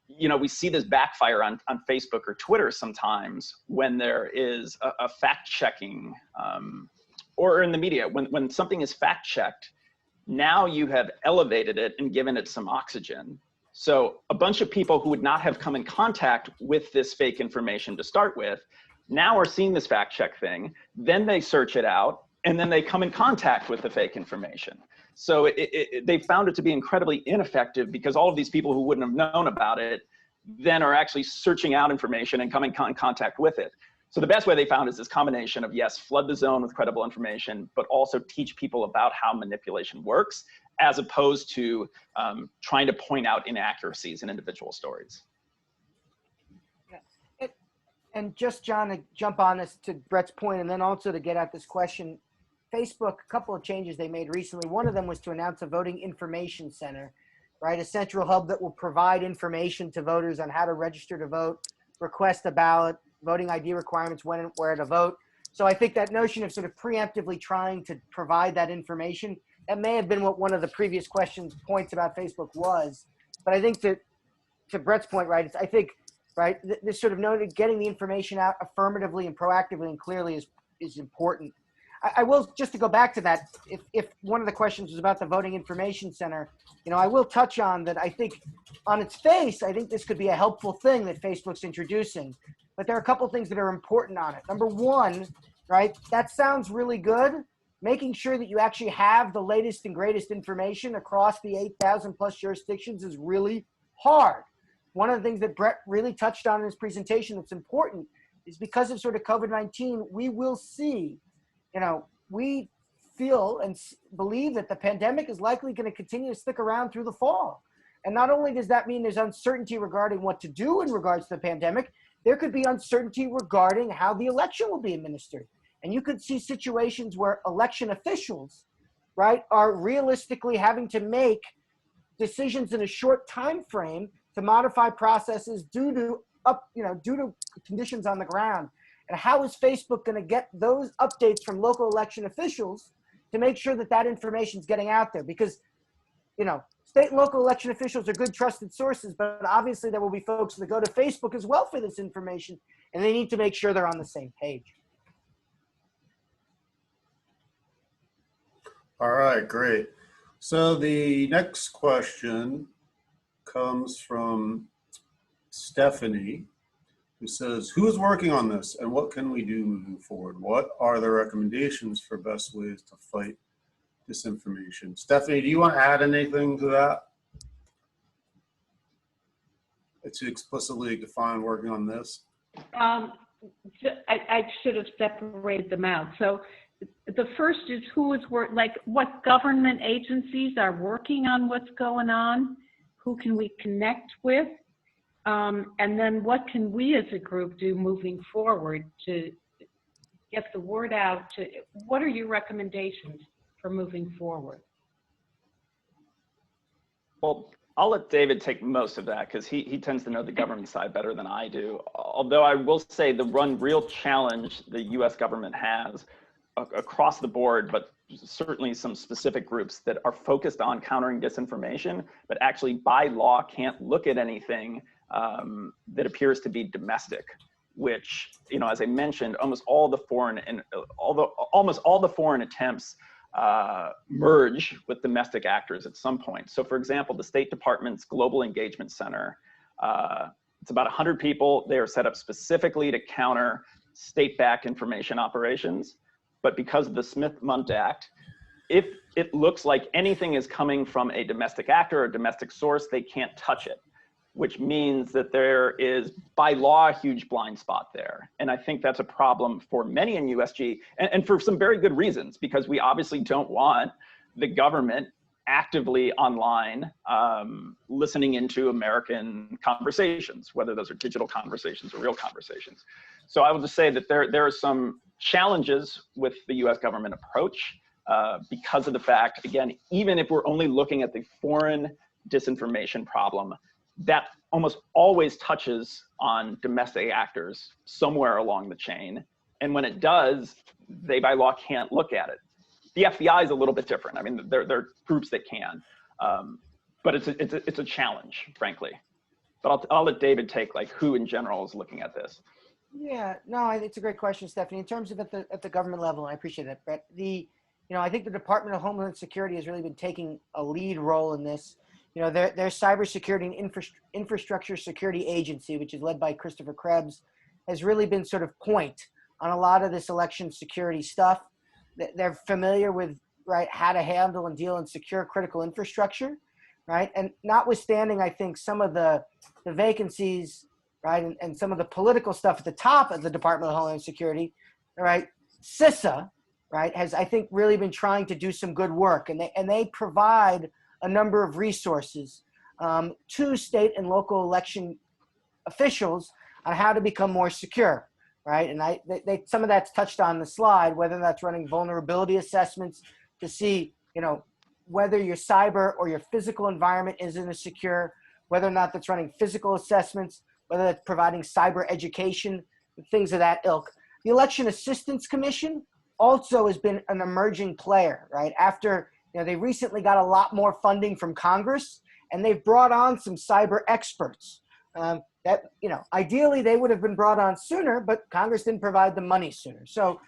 we see this backfire on Facebook or Twitter sometimes when there is a fact-checking or in the media, when something is fact-checked, now you have elevated it and given it some oxygen. So a bunch of people who would not have come in contact with this fake information to start with, now are seeing this fact-check thing, then they search it out, and then they come in contact with the fake information. So they found it to be incredibly ineffective, because all of these people who wouldn't have known about it then are actually searching out information and coming in contact with it. So the best way they found is this combination of, yes, flood the zone with credible information, but also teach people about how manipulation works, as opposed to trying to point out inaccuracies in individual stories. And just, John, to jump on this to Bret's point, and then also to get at this question, Facebook, a couple of changes they made recently. One of them was to announce a voting information center, right? A central hub that will provide information to voters on how to register to vote, request a ballot, voting ID requirements, when and where to vote. So I think that notion of sort of preemptively trying to provide that information, that may have been what one of the previous points about Facebook was. But I think that, to Bret's point, right, I think, right, this sort of noted getting the information out affirmatively and proactively and clearly is important. I will, just to go back to that, if one of the questions was about the voting information center, I will touch on that. I think on its face, I think this could be a helpful thing that Facebook's introducing, but there are a couple things that are important on it. Number one, right, that sounds really good. Making sure that you actually have the latest and greatest information across the 8,000 plus jurisdictions is really hard. One of the things that Bret really touched on in his presentation that's important is, because of sort of COVID-19, we will see, we feel and believe that the pandemic is likely going to continue to stick around through the fall. And not only does that mean there's uncertainty regarding what to do in regards to the pandemic, there could be uncertainty regarding how the election will be administered. And you could see situations where election officials right, are realistically having to make decisions in a short time frame to modify processes due to conditions on the ground. And how is Facebook going to get those updates from local election officials to make sure that that information is getting out there? Because, state and local election officials are good, trusted sources, but obviously there will be folks that go to Facebook as well for this information, and they need to make sure they're on the same page. All right, great. So the next question comes from Stephanie, who says, who is working on this and what can we do moving forward? What are the recommendations for best ways to fight disinformation? Stephanie, do you want to add anything to that? To explicitly define working on this? I should have separated them out. So the first is what government agencies are working on what's going on, who can we connect with, and then what can we as a group do moving forward to get the word out? What are your recommendations for moving forward? Well, I'll let David take most of that because he tends to know the government side better than I do. Although I will say the real challenge the US government has across the board, but certainly some specific groups that are focused on countering disinformation, but actually by law can't look at anything that appears to be domestic, which, as I mentioned, almost all the foreign attempts merge with domestic actors at some point. So for example, the State Department's Global Engagement Center, it's about 100 people. They are set up specifically to counter state-backed information operations. But because of the Smith-Mundt Act, if it looks like anything is coming from a domestic actor or a domestic source, they can't touch it, which means that there is, by law, a huge blind spot there. And I think that's a problem for many in USG, and for some very good reasons, because we obviously don't want the government actively online listening into American conversations, whether those are digital conversations or real conversations. So I will just say that there are some challenges with the US government approach because of the fact, again, even if we're only looking at the foreign disinformation problem, that almost always touches on domestic actors somewhere along the chain. And when it does, they by law can't look at it. The FBI is a little bit different. I mean, there are groups that can, but it's a challenge, frankly. But I'll let David take who in general is looking at this. Yeah, no, it's a great question, Stephanie. In terms of at the government level, and I appreciate that, Brett. I think the Department of Homeland Security has really been taking a lead role in this. Their cybersecurity and infrastructure security agency, which is led by Christopher Krebs, has really been sort of point on a lot of this election security stuff. They're familiar with how to handle and deal in secure critical infrastructure, right? And notwithstanding, I think some of the vacancies, right, and some of the political stuff at the top of the Department of Homeland Security, right, CISA, right, has, I think, really been trying to do some good work, and they provide a number of resources to state and local election officials on how to become more secure, right? And some of that's touched on the slide, whether that's running vulnerability assessments to see, whether your cyber or your physical environment isn't as secure, whether or not that's running physical assessments, whether that's providing cyber education, things of that ilk. The Election Assistance Commission also has been an emerging player, right? After they recently got a lot more funding from Congress, and they've brought on some cyber experts. That ideally they would have been brought on sooner, but Congress didn't provide the money sooner. So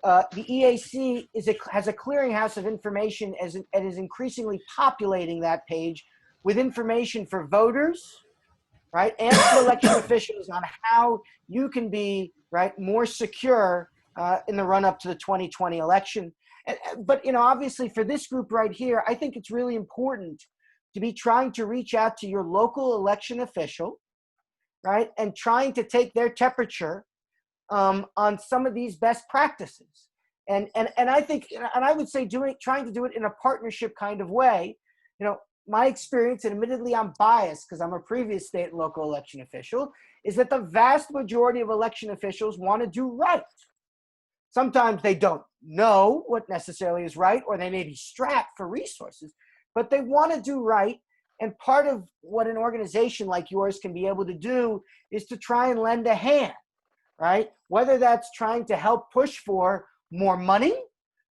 the EAC has a clearinghouse of information and is increasingly populating that page with information for voters, right, and for election officials on how you can be more secure in the run-up to the 2020 election. But obviously for this group right here, I think it's really important to be trying to reach out to your local election official, right, and trying to take their temperature on some of these best practices. And I think, and I would say trying to do it in a partnership kind of way. My experience, and admittedly I'm biased because I'm a previous state and local election official, is that the vast majority of election officials want to do right. Sometimes they don't know what necessarily is right, or they may be strapped for resources, but they want to do right. And part of what an organization like yours can be able to do is to try and lend a hand, right? Whether that's trying to help push for more money,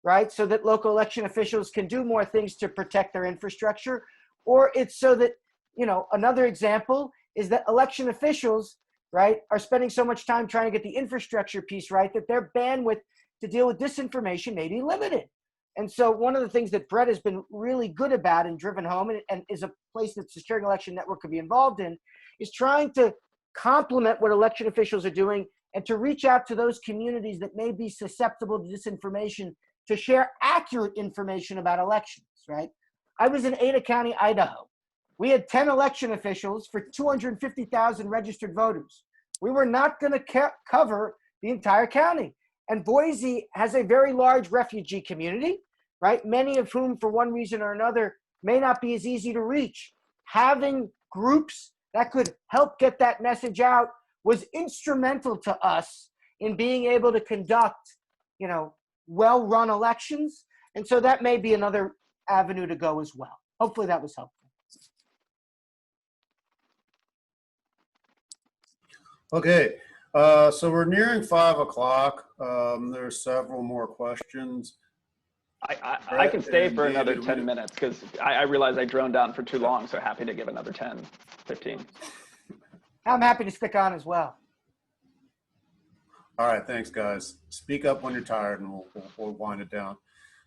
right, so that local election officials can do more things to protect their infrastructure, or it's so that, you know, another example is that election officials, right, are spending so much time trying to get the infrastructure piece right that their bandwidth to deal with disinformation may be limited. And so one of the things that Bret has been really good about and driven home, and is a place that Securing Election Network could be involved in, is trying to complement what election officials are doing and to reach out to those communities that may be susceptible to disinformation to share accurate information about elections, right? I was in Ada County, Idaho. We had 10 election officials for 250,000 registered voters. We were not going to cover the entire county. And Boise has a very large refugee community, right? Many of whom, for one reason or another, may not be as easy to reach. Having groups that could help get that message out was instrumental to us in being able to conduct, you know, well-run elections. And so that may be another avenue to go as well. Hopefully that was helpful. Okay, so we're nearing 5 o'clock. There are several more questions. I can stay for another 10 minutes because I realize I droned on for too long, so happy to give another 10, 15. I'm happy to stick on as well. All right, thanks, guys. Speak up when you're tired, and we'll wind it down.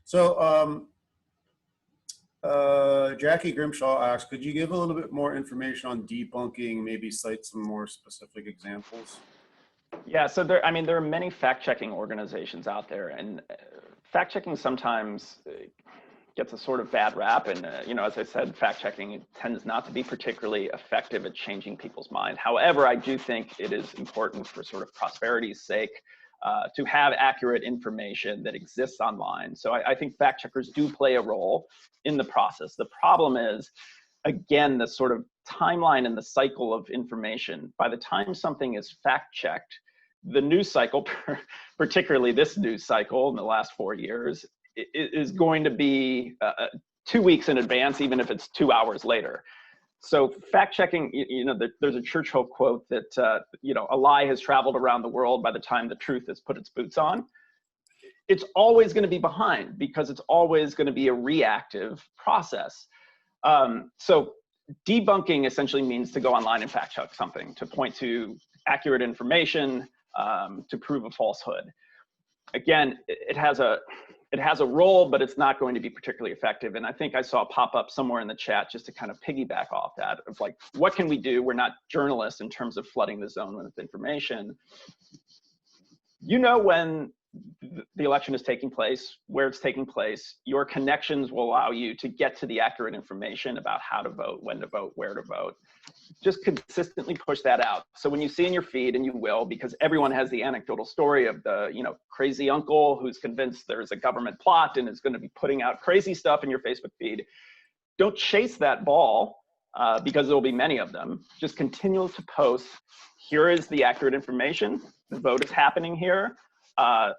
So, Jackie Grimshaw asks, could you give a little bit more information on debunking, maybe cite some more specific examples? Yeah, so there are many fact-checking organizations out there, and fact-checking sometimes gets a sort of bad rap. And, you know, as I said, fact-checking tends not to be particularly effective at changing people's minds. However, I do think it is important for sort of prosperity's sake to have accurate information that exists online. So I think fact-checkers do play a role in the process. The problem is, again, the sort of timeline and the cycle of information. By the time something is fact-checked, the news cycle, particularly this news cycle in the last 4 years, is going to be 2 weeks in advance, even if it's 2 hours later. So fact-checking, you know, there's a Churchill quote that, you know, a lie has traveled around the world by the time the truth has put its boots on. It's always going to be behind because it's always going to be a reactive process. So debunking essentially means to go online and fact-check something, to point to accurate information, to prove a falsehood. Again, it has a role, but it's not going to be particularly effective. And I think I saw a pop up somewhere in the chat just to kind of piggyback off that of like, what can we do? We're not journalists in terms of flooding the zone with information. You know, when the election is taking place, where it's taking place, your connections will allow you to get to the accurate information about how to vote, when to vote, where to vote. Just consistently push that out. So when you see in your feed, and you will, because everyone has the anecdotal story of the, you know, crazy uncle who's convinced there's a government plot and is going to be putting out crazy stuff in your Facebook feed. Don't chase that ball because there will be many of them. Just continue to post, here is the accurate information. The vote is happening here.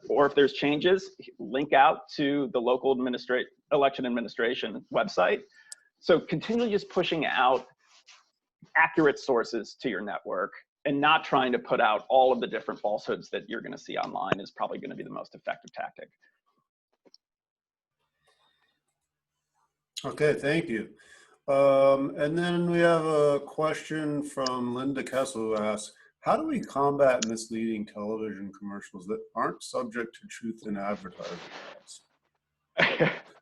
Or if there's changes, link out to the local election administration website. So continually just pushing out accurate sources to your network and not trying to put out all of the different falsehoods that you're going to see online is probably going to be the most effective tactic. Okay, thank you. And then we have a question from Linda Kessel who asks, how do we combat misleading television commercials that aren't subject to truth in advertising?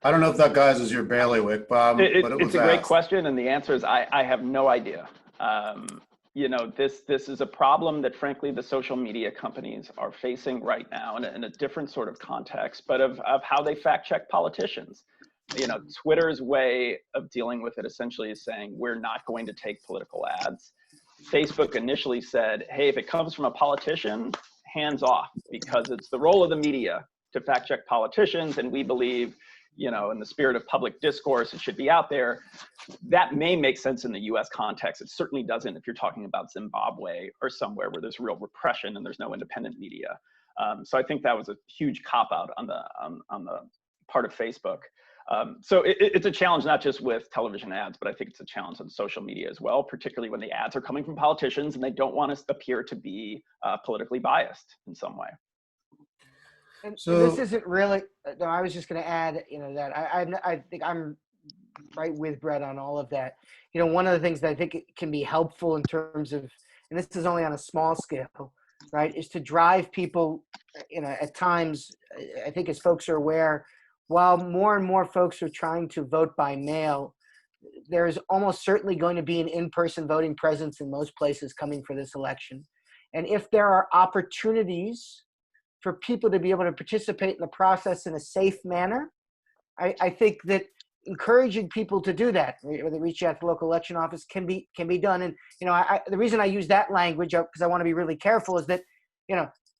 I don't know if that, guys, is your bailiwick, but it's a great question, and the answer is I have no idea. You know, this is a problem that, frankly, the social media companies are facing right now in a different sort of context, but of how they fact-check politicians. You know, Twitter's way of dealing with it essentially is saying, we're not going to take political ads. Facebook initially said, hey, if it comes from a politician, hands off, because it's the role of the media to fact check politicians, and we believe, you know, in the spirit of public discourse, it should be out there. That may make sense in the US context. It certainly doesn't if you're talking about Zimbabwe or somewhere where there's real repression and there's no independent media. So I think that was a huge cop-out on the part of Facebook. So it's a challenge not just with television ads, but I think it's a challenge on social media as well, particularly when the ads are coming from politicians and they don't want to appear to be politically biased in some way. And So- this isn't really, no, I was just going to add, that I think I'm right with Bret on all of that. One of the things that I think it can be helpful in terms of, and this is only on a small scale, right, is to drive people, at times, I think as folks are aware, while more and more folks are trying to vote by mail, there's almost certainly going to be an in-person voting presence in most places coming for this election. And if there are opportunities for people to be able to participate in the process in a safe manner, I think that encouraging people to do that, whether reach out to the local election office, can be done. And the reason I use that language, because I want to be really careful, is that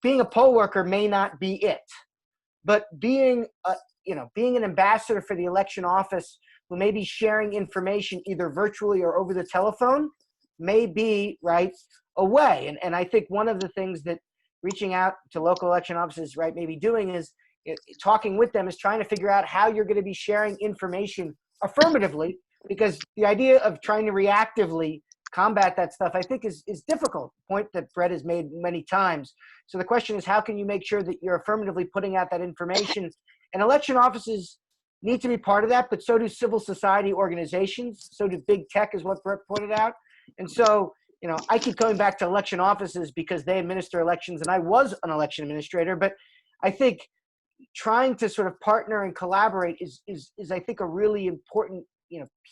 being a poll worker may not be it, but being an ambassador for the election office who may be sharing information either virtually or over the telephone may be a way. And I think one of the things that reaching out to local election offices, maybe doing is talking with them, is trying to figure out how you're going to be sharing information affirmatively, because the idea of trying to reactively combat that stuff, I think, is difficult, point that Bret has made many times. So the question is, how can you make sure that you're affirmatively putting out that information? And election offices need to be part of that, but so do civil society organizations, so do big tech, is what Bret pointed out. And so, I keep going back to election offices because they administer elections, and I was an election administrator, but I think trying to sort of partner and collaborate is I think, a really important,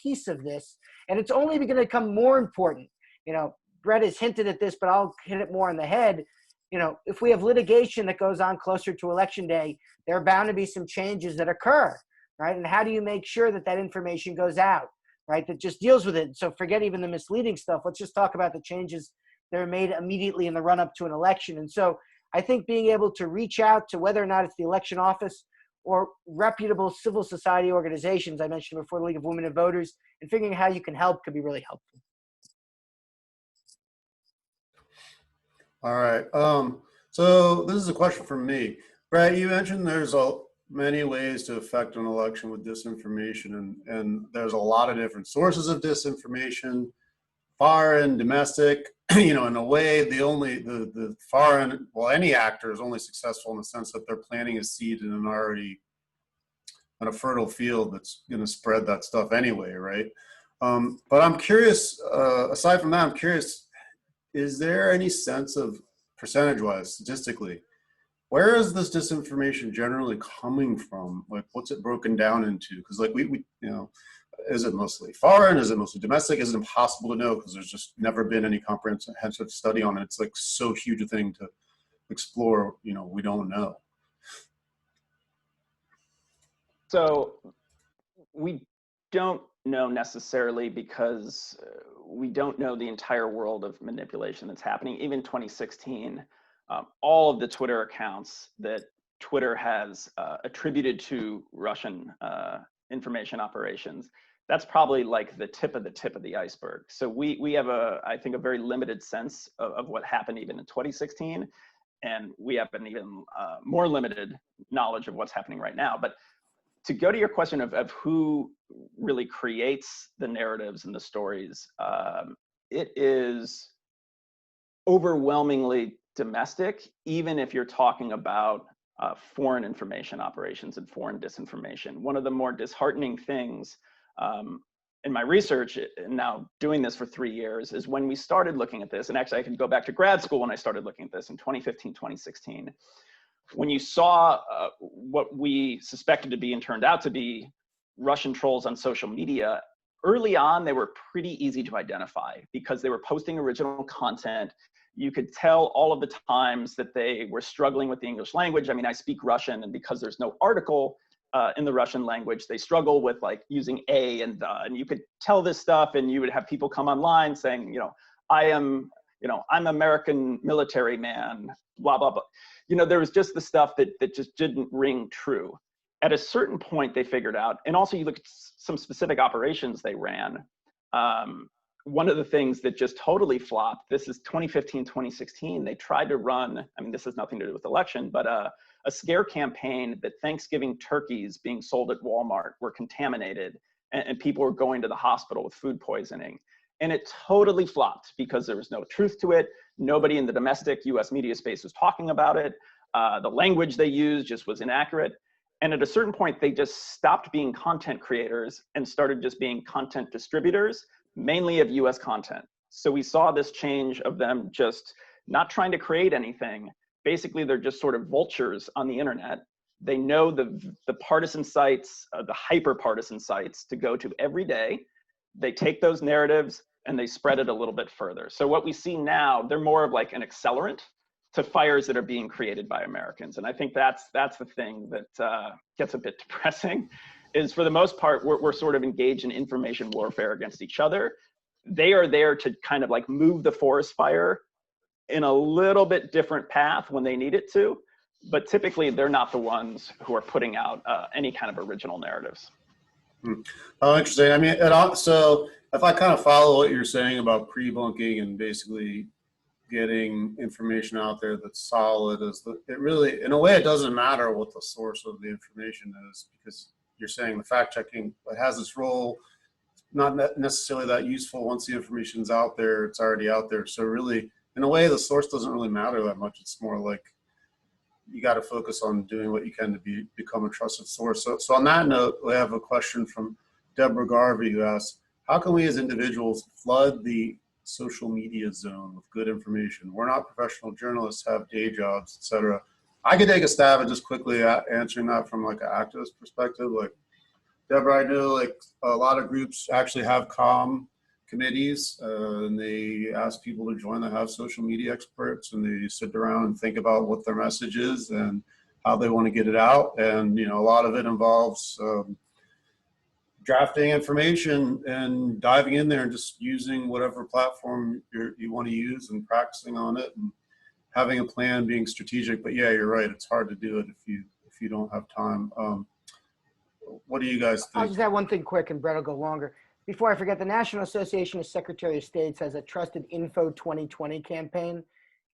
piece of this. And it's only going to become more important. Bret has hinted at this, but I'll hit it more on the head. If we have litigation that goes on closer to election day, there are bound to be some changes that occur, right? And how do you make sure that that information goes out, right? That just deals with it. So forget even the misleading stuff. Let's just talk about the changes that are made immediately in the run-up to an election. And so I think being able to reach out to, whether or not it's the election office or reputable civil society organizations, I mentioned before, the League of Women and Voters, and figuring how you can help could be really helpful. All right. So this is a question from me. Bret, you mentioned there's many ways to affect an election with disinformation, and there's a lot of different sources of disinformation, foreign, domestic. In a way, the foreign, any actor is only successful in the sense that they're planting a seed in a fertile field that's going to spread that stuff anyway, right? But I'm curious, aside from that, I'm curious, is there any sense of, percentage-wise, statistically, where is this disinformation generally coming from? What's it broken down into? Because we is it mostly foreign? Is it mostly domestic? Is it impossible to know because there's just never been any comprehensive study on it? It's so huge a thing to explore. We don't know. So we don't know necessarily, because we don't know the entire world of manipulation that's happening. Even 2016, all of the Twitter accounts that Twitter has attributed to Russian information operations, that's probably the tip of the iceberg. So we have I think a very limited sense of what happened even in 2016, and we have an even more limited knowledge of what's happening right now. But to go to your question of who really creates the narratives and the stories, it is overwhelmingly domestic, even if you're talking about foreign information operations and foreign disinformation. One of the more disheartening things in my research, and now doing this for 3 years, is when we started looking at this, and actually I could go back to grad school when I started looking at this in 2015, 2016, when you saw what we suspected to be and turned out to be Russian trolls on social media, early on, they were pretty easy to identify because they were posting original content. You could tell all of the times that they were struggling with the English language. I mean, I speak Russian, and because there's no article in the Russian language, they struggle with using a and the, and you could tell this stuff, and you would have people come online saying, I'm American military man, blah, blah, blah. There was just the stuff that just didn't ring true. At a certain point, they figured out, and also you look at some specific operations they ran. one of the things that just totally flopped, this is 2015, 2016, they tried to run, I mean, this has nothing to do with election, but a scare campaign that Thanksgiving turkeys being sold at Walmart were contaminated and people were going to the hospital with food poisoning. And it totally flopped because there was no truth to it. Nobody in the domestic US media space was talking about it. The language they used just was inaccurate. And at a certain point, they just stopped being content creators and started just being content distributors, mainly of US content. So we saw this change of them just not trying to create anything. Basically, they're just sort of vultures on the internet. They know the partisan sites, the hyper-partisan sites to go to every day. They take those narratives and they spread it a little bit further. So what we see now, they're more of like an accelerant to fires that are being created by Americans. And I think that's the thing that gets a bit depressing, is for the most part, we're sort of engaged in information warfare against each other. They are there to kind of like move the forest fire in a little bit different path when they need it to, but typically they're not the ones who are putting out any kind of original narratives. Oh, interesting. I mean, so if I kind of follow what you're saying about pre-bunking and basically getting information out there that's solid, it really, in a way, it doesn't matter what the source of the information is, because you're saying the fact checking has its role, not necessarily that useful. Once the information's out there, it's already out there. So really, in a way, the source doesn't really matter that much. It's more like you got to focus on doing what you can to become a trusted source. So on that note, we have a question from Deborah Garvey, who asks, how can we as individuals flood the social media zone with good information? We're not professional journalists, have day jobs, etc. I could take a stab at just quickly answering that from like an activist perspective. Like, Deborah, I know like a lot of groups actually have committees, and they ask people to join that have social media experts, and they sit around and think about what their message is and how they want to get it out. And, you know, a lot of it involves drafting information and diving in there and just using whatever platform you want to use and practicing on it and having a plan, being strategic. But yeah, you're right. It's hard to do it if you don't have time. What do you guys think? I'll just add one thing quick, and Brett will go longer. Before I forget, the National Association of Secretary of States has a Trusted Info 2020 campaign,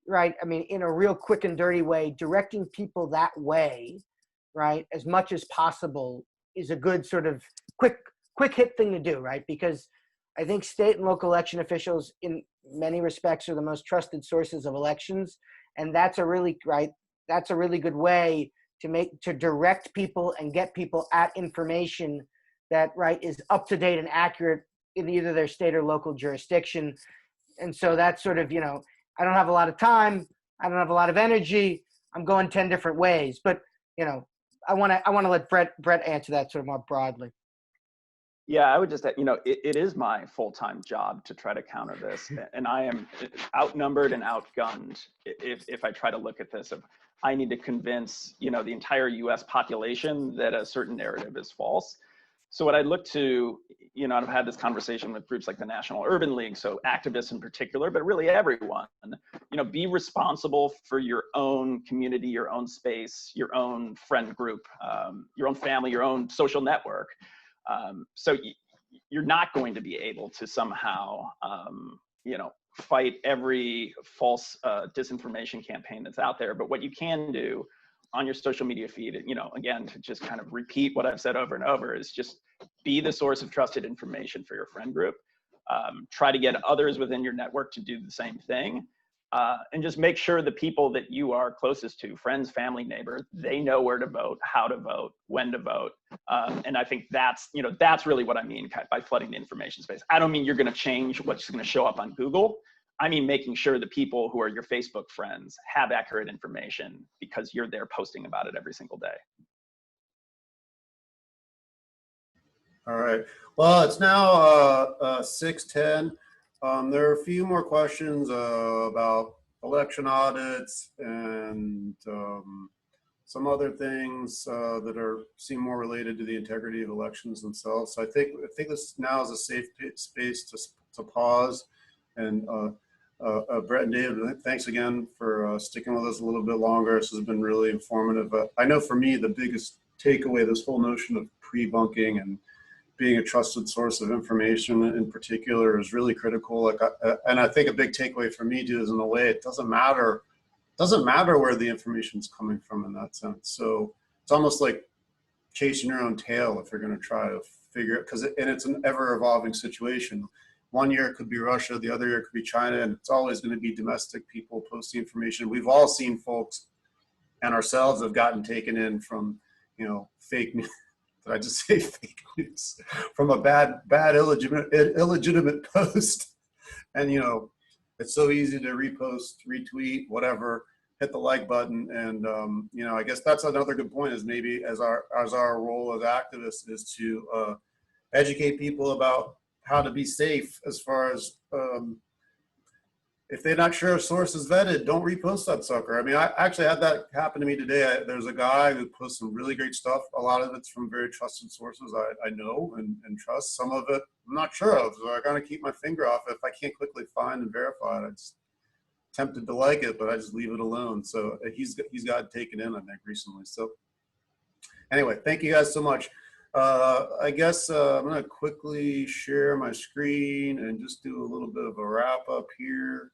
right? I mean, in a real quick and dirty way, directing people that way, right, as much as possible is a good sort of quick hit thing to do, right? Because I think state and local election officials in many respects are the most trusted sources of elections. And that's a really good way to direct people and get people at information that, right, is up to date and accurate in either their state or local jurisdiction. And so that's sort of, you know, I don't have a lot of time, I don't have a lot of energy, I'm going 10 different ways. But, you know, I want to let Brett answer that sort of more broadly. Yeah, I would just, you know, it is my full-time job to try to counter this, and I am outnumbered and outgunned if I try to look at this. If I need to convince, you know, the entire U.S. population that a certain narrative is false. So what I look to, you know, I've had this conversation with groups like the National Urban League, so activists in particular, but really everyone, you know, be responsible for your own community, your own space, your own friend group, your own family, your own social network. So you're not going to be able to somehow, you know, fight every false disinformation campaign that's out there. But what you can do on your social media feed, you know, again, to just kind of repeat what I've said over and over, is just be the source of trusted information for your friend group. Try to get others within your network to do the same thing. And just make sure the people that you are closest to, friends, family, neighbors, they know where to vote, how to vote, when to vote. And I think that's, you know, that's really what I mean by flooding the information space. I don't mean you're going to change what's going to show up on Google. I mean making sure the people who are your Facebook friends have accurate information because you're there posting about it every single day. All right. Well, it's now 6:10. There are a few more questions about election audits and some other things that seem more related to the integrity of elections themselves. So I think this now is a safe space to pause. And Brett and David, thanks again for sticking with us a little bit longer. This has been really informative. I know for me, the biggest takeaway, this whole notion of pre-bunking and being a trusted source of information in particular is really critical. Like, and I think a big takeaway for me too is, in a way, it doesn't matter where the information's coming from in that sense. So it's almost like chasing your own tail if you're going to try to figure it, and it's an ever evolving situation. One year it could be Russia, the other year it could be China, and it's always going to be domestic people posting information. We've all seen folks and ourselves have gotten taken in from, fake news. Did I just say fake news? From a bad, illegitimate post. And, it's so easy to repost, retweet, whatever, hit the like button. And, I guess that's another good point, is maybe as our role as activists is to educate people about how to be safe, as far as if they're not sure if source is vetted, don't repost that sucker. I mean, I actually had that happen to me today. There's a guy who posts some really great stuff. A lot of it's from very trusted sources I know and trust. Some of it I'm not sure of, so I gotta keep my finger off it. If I can't quickly find and verify it, I'm just tempted to like it, but I just leave it alone. So he's got taken in, I think, recently. So anyway, thank you guys so much. I guess I'm going to quickly share my screen and just do a little bit of a wrap up here.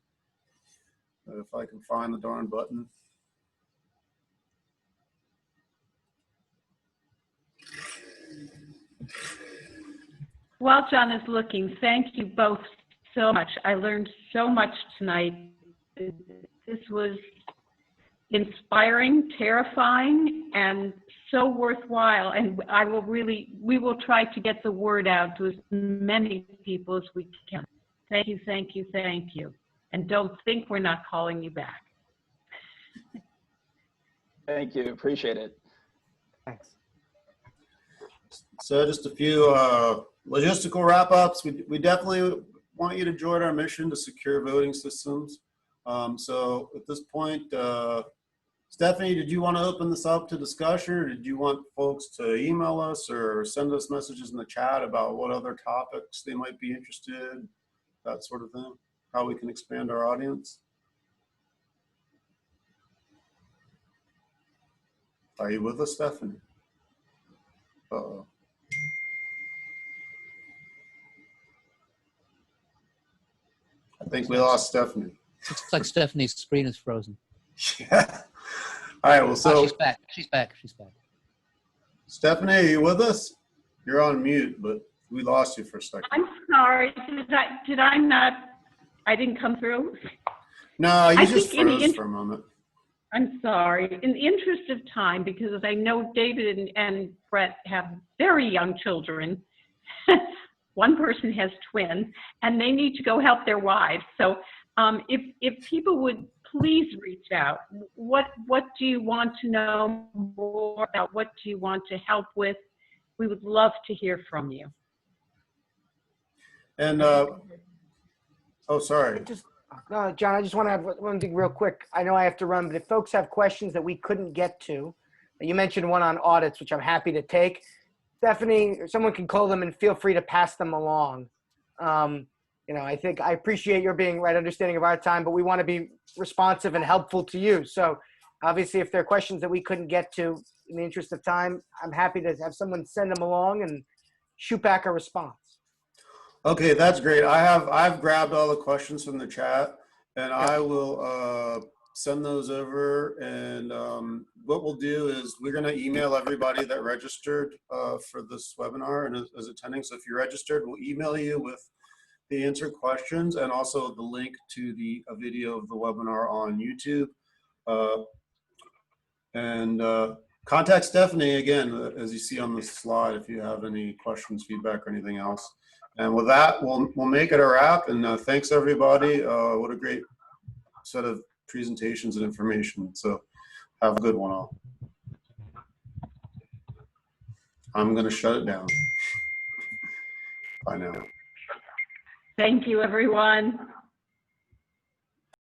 If I can find the darn button. While John is looking, thank you both so much. I learned so much tonight. This was inspiring, terrifying, and so worthwhile. And we will try to get the word out to as many people as we can. Thank you, thank you, thank you. And don't think we're not calling you back. Thank you, appreciate it. Thanks. So just a few logistical wrap-ups. We definitely want you to join our mission to secure voting systems. So at this point, Stephanie, did you want to open this up to discussion, or did you want folks to email us or send us messages in the chat about what other topics they might be interested in, that sort of thing, how we can expand our audience? Are you with us, Stephanie? Uh-oh. I think we lost Stephanie. Looks like Stephanie's screen is frozen. Yeah. All right, well, so. Oh, she's back. She's back. She's back. Stephanie, are you with us? You're on mute, but we lost you for a second. I'm sorry, did I not, I didn't come through? No, you I just think froze for a moment. I'm sorry. In the interest of time, because I know David and Bret have very young children. One person has twins, and they need to go help their wives. So if people would please reach out. What do you want to know more about? What do you want to help with? We would love to hear from you. And, oh, sorry. John, I just want to have one thing real quick. I know I have to run, but if folks have questions that we couldn't get to, you mentioned one on audits, which I'm happy to take. Stephanie, or someone can call them and feel free to pass them along. I think I appreciate your being understanding of our time, but we want to be responsive and helpful to you. So obviously, if there are questions that we couldn't get to in the interest of time, I'm happy to have someone send them along and shoot back a response. Okay, that's great. I've grabbed all the questions from the chat, and I will send those over. And what we'll do is we're going to email everybody that registered for this webinar and is attending. So if you're registered, we'll email you with the answered questions and also the link to a video of the webinar on YouTube. Contact Stephanie again, as you see on the slide, if you have any questions, feedback, or anything else. And with that, we'll make it a wrap. And thanks everybody. What a great set of presentations and information. So have a good one all. I'm going to shut it down. Bye now. Thank you, everyone.